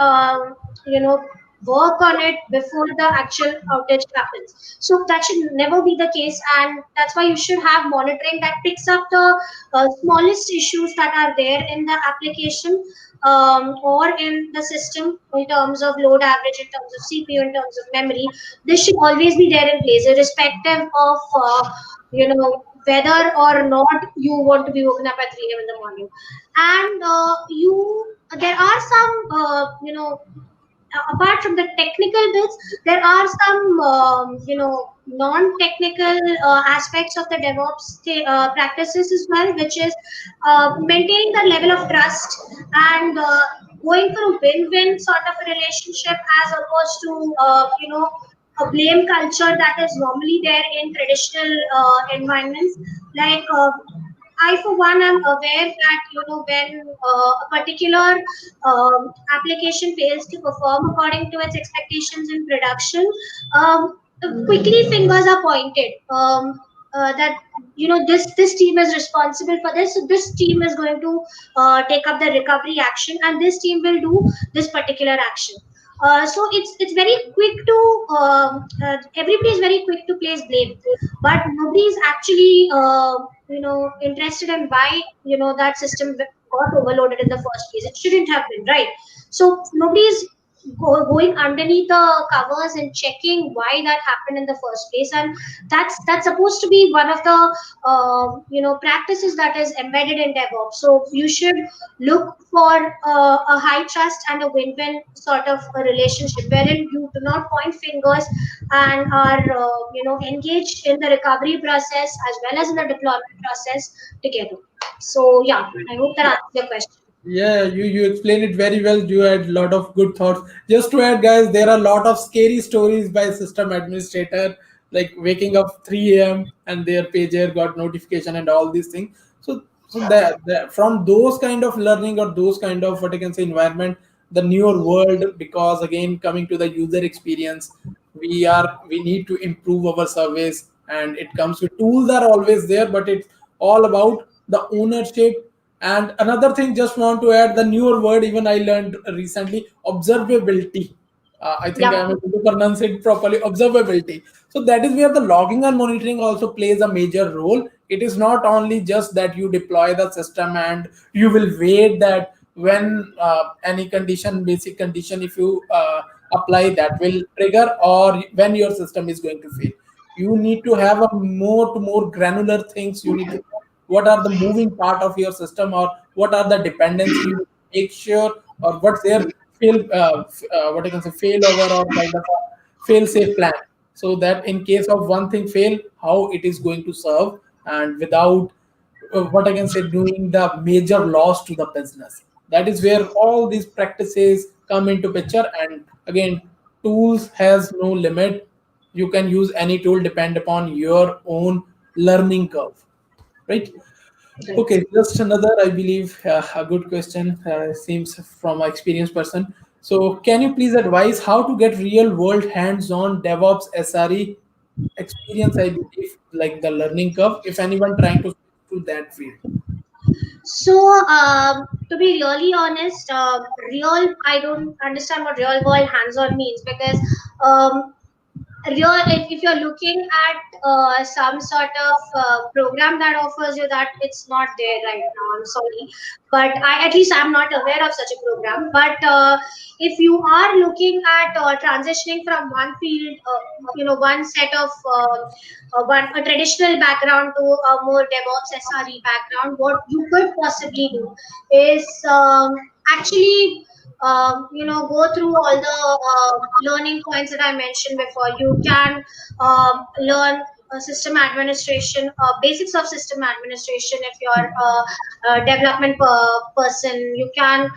work on it before the actual outage happens. So that should never be the case, and that's why you should have monitoring that picks up the smallest issues that are there in the application or in the system in terms of load average, in terms of CPU, in terms of memory. This should always be there in place, irrespective of whether or not you want to be woken up at 3 a.m. in the morning. And there are some apart from the technical bits, there are some non-technical aspects of the DevOps practices as well, which is maintaining the level of trust and going for a win-win sort of a relationship, as opposed to a blame culture that is normally there in traditional environments. Like I, for one, am aware that when a particular application fails to perform according to its expectations in production, quickly fingers are pointed. That this team is responsible for this, so this team is going to take up the recovery action, and this team will do this particular action. So it's very quick to everybody is very quick to place blame, but nobody is actually interested in why that system got overloaded in the first place. It shouldn't have been, right? So nobody's going underneath the covers and checking why that happened in the first place. And that's supposed to be one of the practices that is embedded in DevOps. So you should look for a high trust and a win-win sort of a relationship wherein you do not point fingers and are engaged in the recovery process as well as in the deployment process together. So yeah, I hope that answers your question. Yeah, you explained it very well. You had a lot of good thoughts. Just to add, guys, there are a lot of scary stories by system administrator, like waking up 3 a.m. and their pager got notification and all these things. So that from those kind of learning or those kind of what I can say environment, the newer world, because again coming to the user experience, we need to improve our service, and it comes with tools are always there, but it's all about the ownership. And another thing, just want to add the newer word, even I learned recently, observability. I think Yeah. I'm able to pronounce it properly, observability. So that is where the logging and monitoring also plays a major role. It is not only just that you deploy the system and you will wait that when any condition, basic condition, if you apply, that will trigger, or when your system is going to fail. You need to have a more granular things. You need to know what are the moving part of your system, or what are the dependency you make sure, or what's their what I can say failover, or kind of a fail safe plan, so that in case of one thing fail, how it is going to serve, and without what I can say doing the major loss to the business. That is where all these practices come into picture. And again, tools has no limit. You can use any tool, depend upon your own learning curve, right? Right. Okay, just another, I believe, a good question, seems from an experienced person. So, can you please advise how to get real world hands on DevOps SRE experience? I believe, like the learning curve, if anyone trying to switch to that field. So, to be really honest, I don't understand what real world hands-on means because if you're looking at some sort of program that offers you that, it's not there right now. I'm sorry, but at least I'm not aware of such a program. But if you are looking at transitioning from one field, one set of one a traditional background to a more DevOps SRE background, what you could possibly do is actually go through all the learning points that I mentioned before. You can learn system administration, basics of system administration. If you're a development person, you can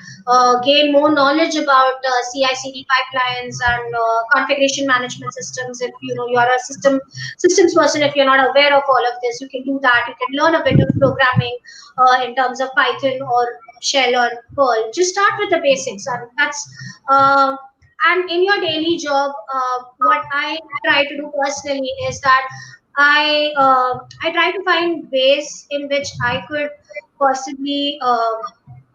gain more knowledge about CI/CD pipelines and configuration management systems. If you're a systems person, if you're not aware of all of this, you can do that. You can learn a bit of programming in terms of Python or Shell or Perl. Just start with the basics, and that's uh, and in your daily job, what I try to do personally is that I try to find ways in which I could possibly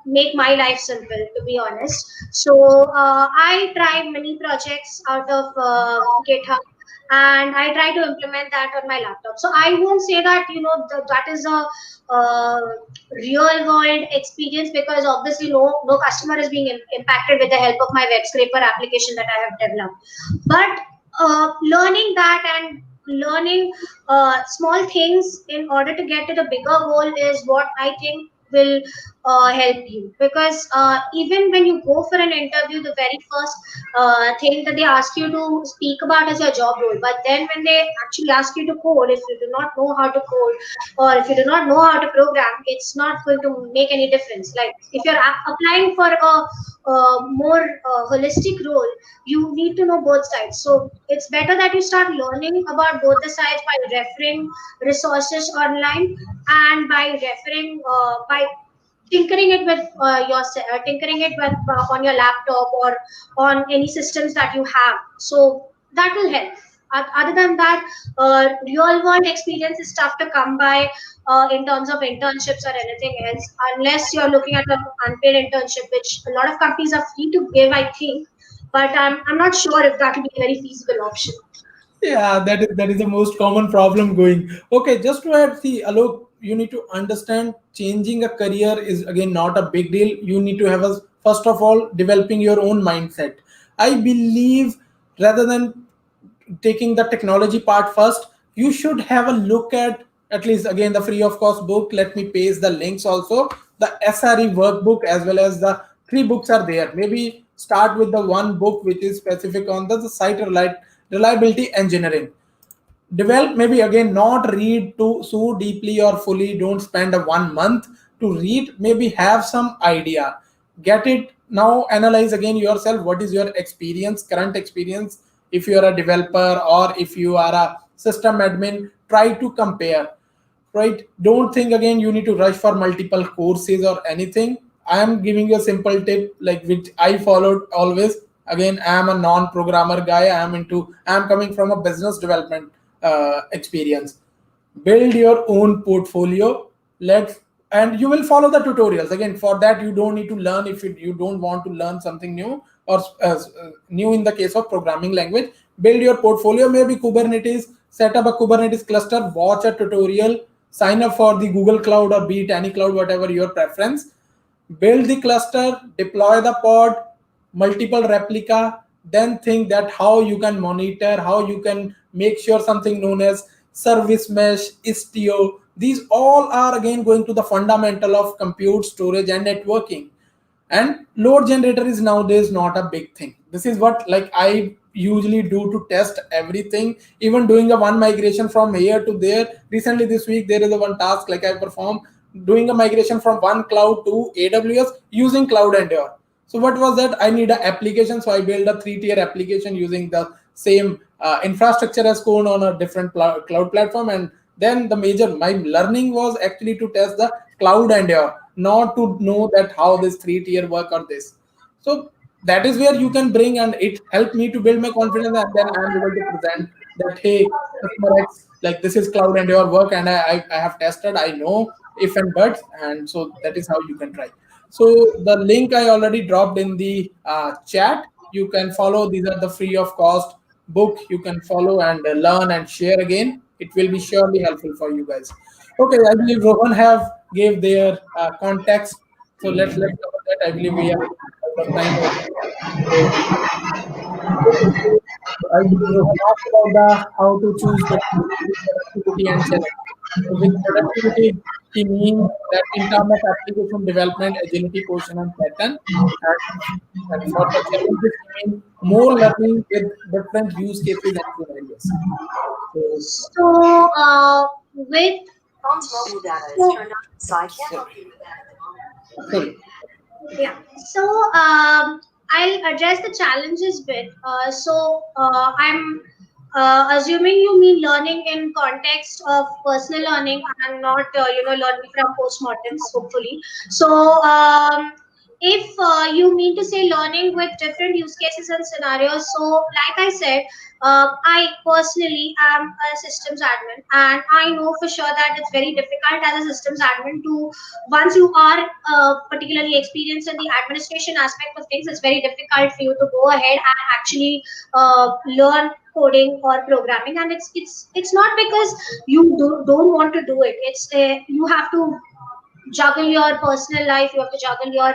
make my life simple, to be honest. So I try many projects out of GitHub, and I try to implement that on my laptop. So I won't say that that is a uh, real world experience, because obviously no customer is being impacted with the help of my web scraper application that I have developed. But learning that and learning small things in order to get to the bigger goal is what I think will help you. Because even when you go for an interview, the very first thing that they ask you to speak about is your job role. But then when they actually ask you to code, if you do not know how to code, or if you do not know how to program, it's not going to make any difference. Like if you're applying for a more holistic role, you need to know both sides. So it's better that you start learning about both the sides by referring resources online, and by referring by tinkering it with tinkering it with on your laptop or on any systems that you have. So that will help. Other than that, real world experience is tough to come by in terms of internships or anything else, unless you're looking at an unpaid internship, which a lot of companies are free to give, I think. But I'm not sure if that will be a very feasible option. Yeah, that is the most common problem going. Okay, just to add, see, Alok, you need to understand changing a career is again not a big deal. You need to have a first of all developing your own mindset. I believe rather than taking the technology part first, you should have a look at least again the free of cost book. Let me paste the links also. The SRE workbook as well as the three books are there. Maybe start with the one book which is specific on the site reliability engineering. Develop, maybe again not read too so deeply or fully, don't spend a 1 month to read, maybe have some idea, get it. Now analyze again yourself, what is your experience, current experience, if you are a developer or if you are a system admin, try to compare, right? Don't think again you need to rush for multiple courses or anything. I am giving you a simple tip like which I followed always. Again, I am a non-programmer guy, I am coming from a business development experience. Build your own portfolio, let and you will follow the tutorials. Again, for that you don't need to learn if you don't want to learn something new or new in the case of programming language. Build your portfolio, maybe Kubernetes, set up a Kubernetes cluster, watch a tutorial, sign up for the Google Cloud or be it any cloud, whatever your preference. Build the cluster, deploy the pod, multiple replica, then think that how you can monitor, how you can make sure something known as service mesh, Istio. These all are again going to the fundamental of compute, storage, and networking. And load generator is nowadays not a big thing. This is what like I usually do to test everything, even doing a one migration from here to there. Recently this week there is a one task like I performed, doing a migration from one cloud to AWS using cloud endure. So what was that? I need an application, so I build a 3-tier application using the same infrastructure as code on a different cloud platform. And then the major my learning was actually to test the cloud endure, not to know that how this 3-tier work or this. So that is where you can bring, and it helped me to build my confidence, and then I'm able to present that hey, customer X, like this is cloud and your work, and I have tested, I know if and buts, and so that is how you can try. So the link I already dropped in the chat. You can follow. These are the free of cost book. You can follow and learn and share again. It will be surely helpful for you guys. Okay, I believe Rohan have gave their context. So let's cover that. I believe we are out of time. So, okay, so I believe Rohan asked about the how to choose productivity and challenge. So with productivity, he means that in terms of application development, agility, quotient, and pattern. And for the challenges, he means more learning with different use cases and scenarios. So, So, with Phone's mobile data is turned on, so I can't help you with that at the moment. sorry. yeah, so I'll address the challenges bit. I'm assuming you mean learning in context of personal learning and not learning from postmortems, hopefully. So if you mean to say learning with different use cases and scenarios, so like I said, I personally am a systems admin, and I know for sure that it's very difficult as a systems admin to, once you are particularly experienced in the administration aspect of things, it's very difficult for you to go ahead and actually learn coding or programming. And it's not because you don't want to do it. It's you have to juggle your personal life, you have to juggle your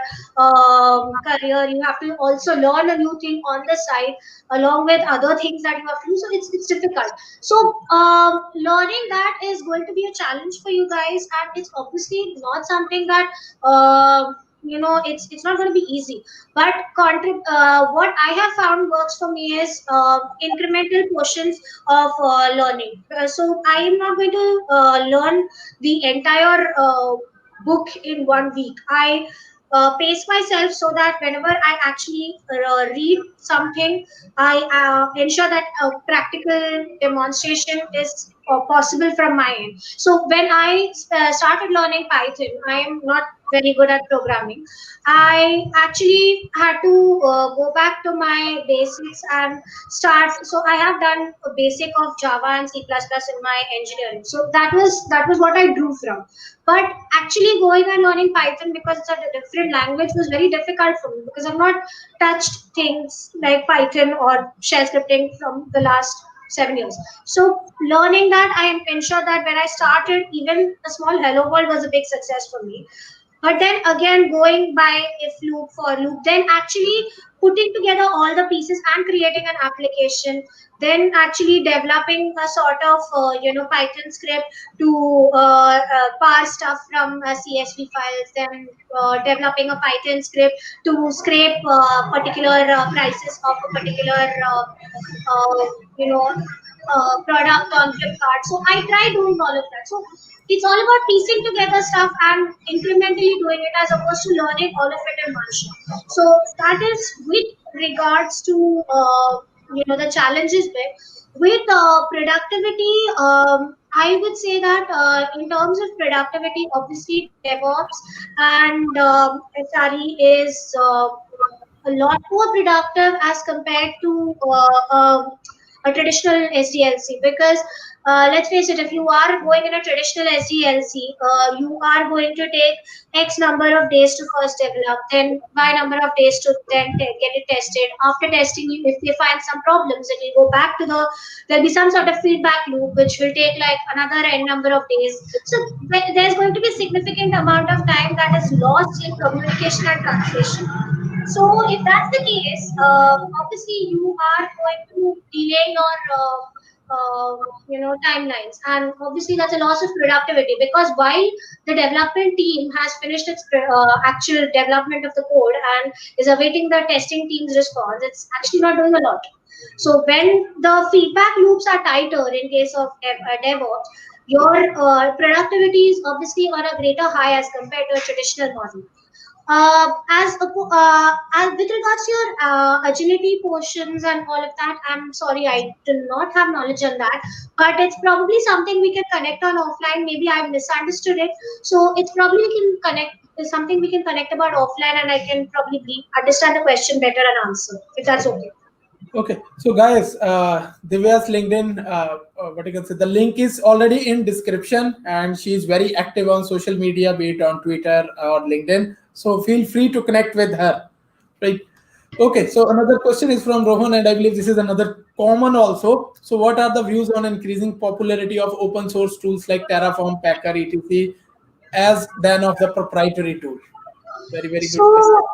career, you have to also learn a new thing on the side along with other things that you have to do. So it's difficult. So learning that is going to be a challenge for you guys, and it's obviously not something that it's not going to be easy. But what I have found works for me is incremental portions of learning. So I am not going to learn the entire book in 1 week. I pace myself so that whenever I actually read something, I ensure that a practical demonstration is possible from my end. So when I started learning Python, I am not very good at programming. I actually had to go back to my basics and start. So I have done a basic of Java and C++ in my engineering. So that was what I drew from. But actually going and learning Python because it's a different language was very difficult for me, because I've not touched things like Python or shell scripting from the last 7 years. So learning that, I ensure that when I started, even a small hello world was a big success for me. But then again, going by if loop for loop, then actually putting together all the pieces and creating an application, then actually developing a sort of Python script to parse stuff from CSV files, then developing a Python script to scrape particular prices of a particular you know product on Flipkart. So I try doing all of that. So it's all about piecing together stuff and incrementally doing it as opposed to learning all of it in one shot. So that is with regards to the challenges bit. With productivity, I would say that in terms of productivity, obviously DevOps and SRE is a lot more productive as compared to a traditional SDLC, because let's face it, if you are going in a traditional SDLC, you are going to take X number of days to first develop, then Y number of days to then get it tested. After testing, if they find some problems, then you go back to there'll be some sort of feedback loop which will take like another N number of days. So there's going to be significant amount of time that is lost in communication and translation. So if that's the case, obviously you are going to delay your timelines, and obviously that's a loss of productivity, because while the development team has finished its actual development of the code and is awaiting the testing team's response, it's actually not doing a lot. So when the feedback loops are tighter in case of DevOps, your productivity is obviously on a greater high as compared to a traditional model. As with regards to your agility portions and all of that, I'm sorry, I do not have knowledge on that, but it's probably something we can connect on offline. Maybe I misunderstood it, so it's probably we can connect. Is something we can connect about offline, and I can probably understand the question better and answer if that's okay. Okay, so guys, Divya's LinkedIn, what you can say, the link is already in description, and she is very active on social media, be it on Twitter or LinkedIn. So feel free to connect with her, right? Okay, so another question is from Rohan, and I believe this is another common also. So what are the views on increasing popularity of open source tools like Terraform, Packer, etc., as than of the proprietary tool? Very, very good question. So,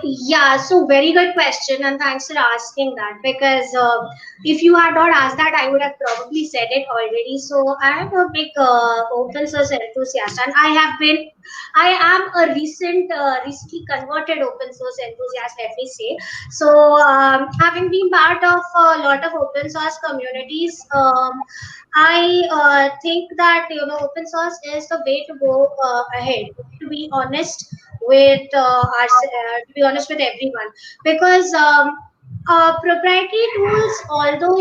yeah, so very good question, and thanks for asking that, because if you had not asked that, I would have probably said it already. So, I am a big open source enthusiast, and I am a recently converted open source enthusiast, let me say. So, having been part of a lot of open source communities, I think that open source is the way to go ahead. To be honest with to be honest with everyone, because proprietary tools, although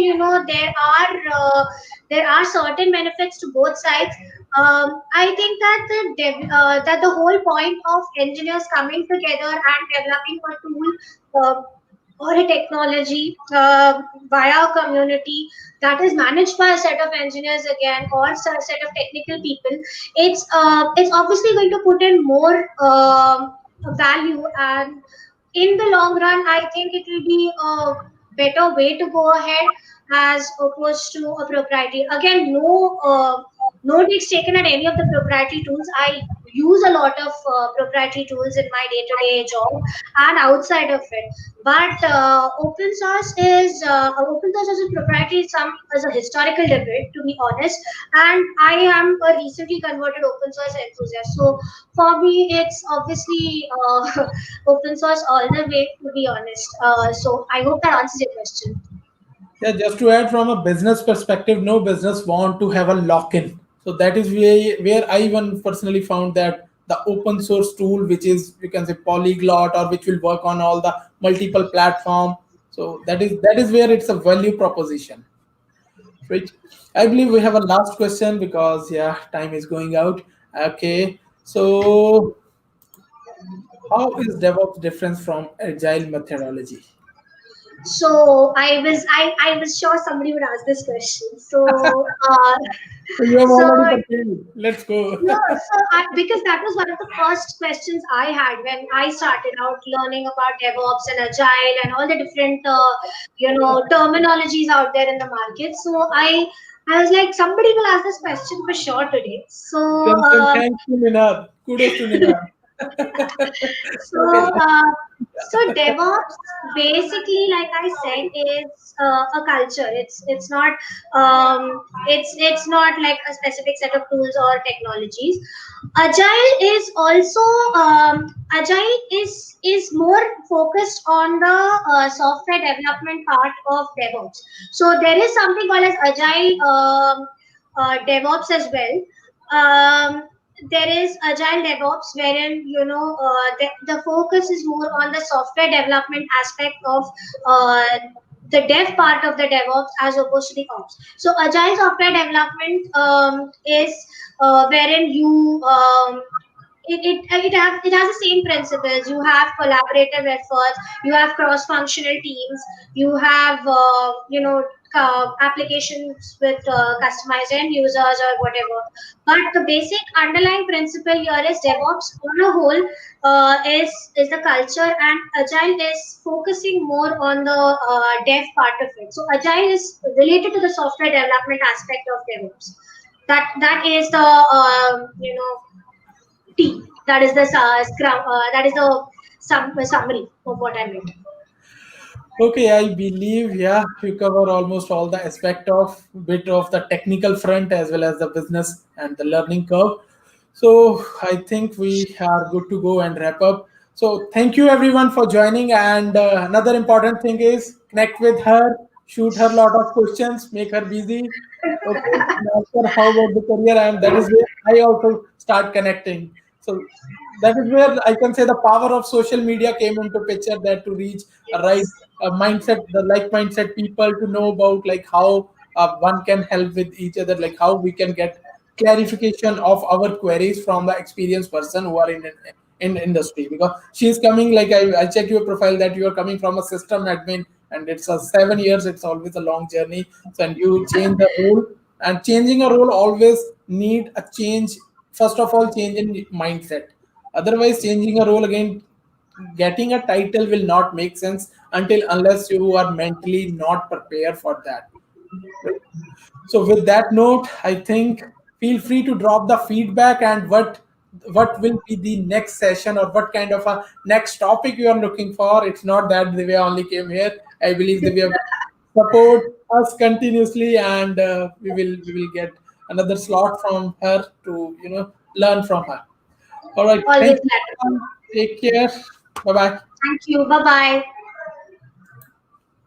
there are certain benefits to both sides, I think that that the whole point of engineers coming together and developing a tool or a technology via a community that is managed by a set of engineers again, or a set of technical people, it's obviously going to put in more value, and in the long run, I think it will be a better way to go ahead as opposed to a proprietary. Again, no takes taken at any of the proprietary tools. I use a lot of proprietary tools in my day-to-day job and outside of it. But open source as a proprietary some as a historical debate, to be honest. And I am a recently converted open source enthusiast. So for me, it's obviously open source all the way, to be honest. So I hope that answers your question. Yeah, just to add from a business perspective, no business want to have a lock-in. So that is where I even personally found that the open source tool, which is you can say polyglot or which will work on all the multiple platform. So that is where it's a value proposition, right? I believe we have a last question because yeah, time is going out. Okay, so how is DevOps different from agile methodology? So I was sure somebody would ask this question. So So you have so already prepared. Let's go. no, because that was one of the first questions I had when I started out learning about DevOps and Agile and all the different, terminologies out there in the market. So I was like, somebody will ask this question for sure today. So Then thanks to Nina. Kudos to Nina. So, so DevOps basically, like I said, is a culture. It's not it's not like a specific set of tools or technologies. Agile is also agile is more focused on the software development part of DevOps. So there is something called as agile DevOps as well. There is agile DevOps wherein the focus is more on the software development aspect of the dev part of the DevOps as opposed to the ops. So agile software development is wherein it has the same principles. You have collaborative efforts, you have cross functional teams, you have applications with customized end users or whatever. But the basic underlying principle here is DevOps on a whole is the culture, and Agile is focusing more on the dev part of it. So Agile is related to the software development aspect of DevOps. That is the T. That is the scrum. That is the summary of what I meant. Okay, I believe, yeah, you cover almost all the aspect of bit of the technical front as well as the business and the learning curve. So I think we are good to go and wrap up. So thank you everyone for joining. And another important thing is connect with her, shoot her lot of questions, make her busy. Okay, and ask her how about the career, and that is where I also start connecting. So that is where I can say the power of social media came into picture, that to reach a right Yes. mindset, the like mindset people, to know about like how one can help with each other, like how we can get clarification of our queries from the experienced person who are in industry. Because she's coming, like I checked your profile that you are coming from a system admin, and it's a 7 years, it's always a long journey. So, and you change the role, and changing a role always need a change. First of all, change in mindset. Otherwise, changing a role again, getting a title will not make sense until unless you are mentally not prepared for that. Right? So with that note, I think feel free to drop the feedback and what will be the next session, or what kind of a next topic you are looking for. It's not that Divya only came here. I believe Divya will support us continuously, and we will get another slot from her to learn from her. All right. Thank Always you, glad to. everyone. Take care. Bye bye. Thank you. Bye bye.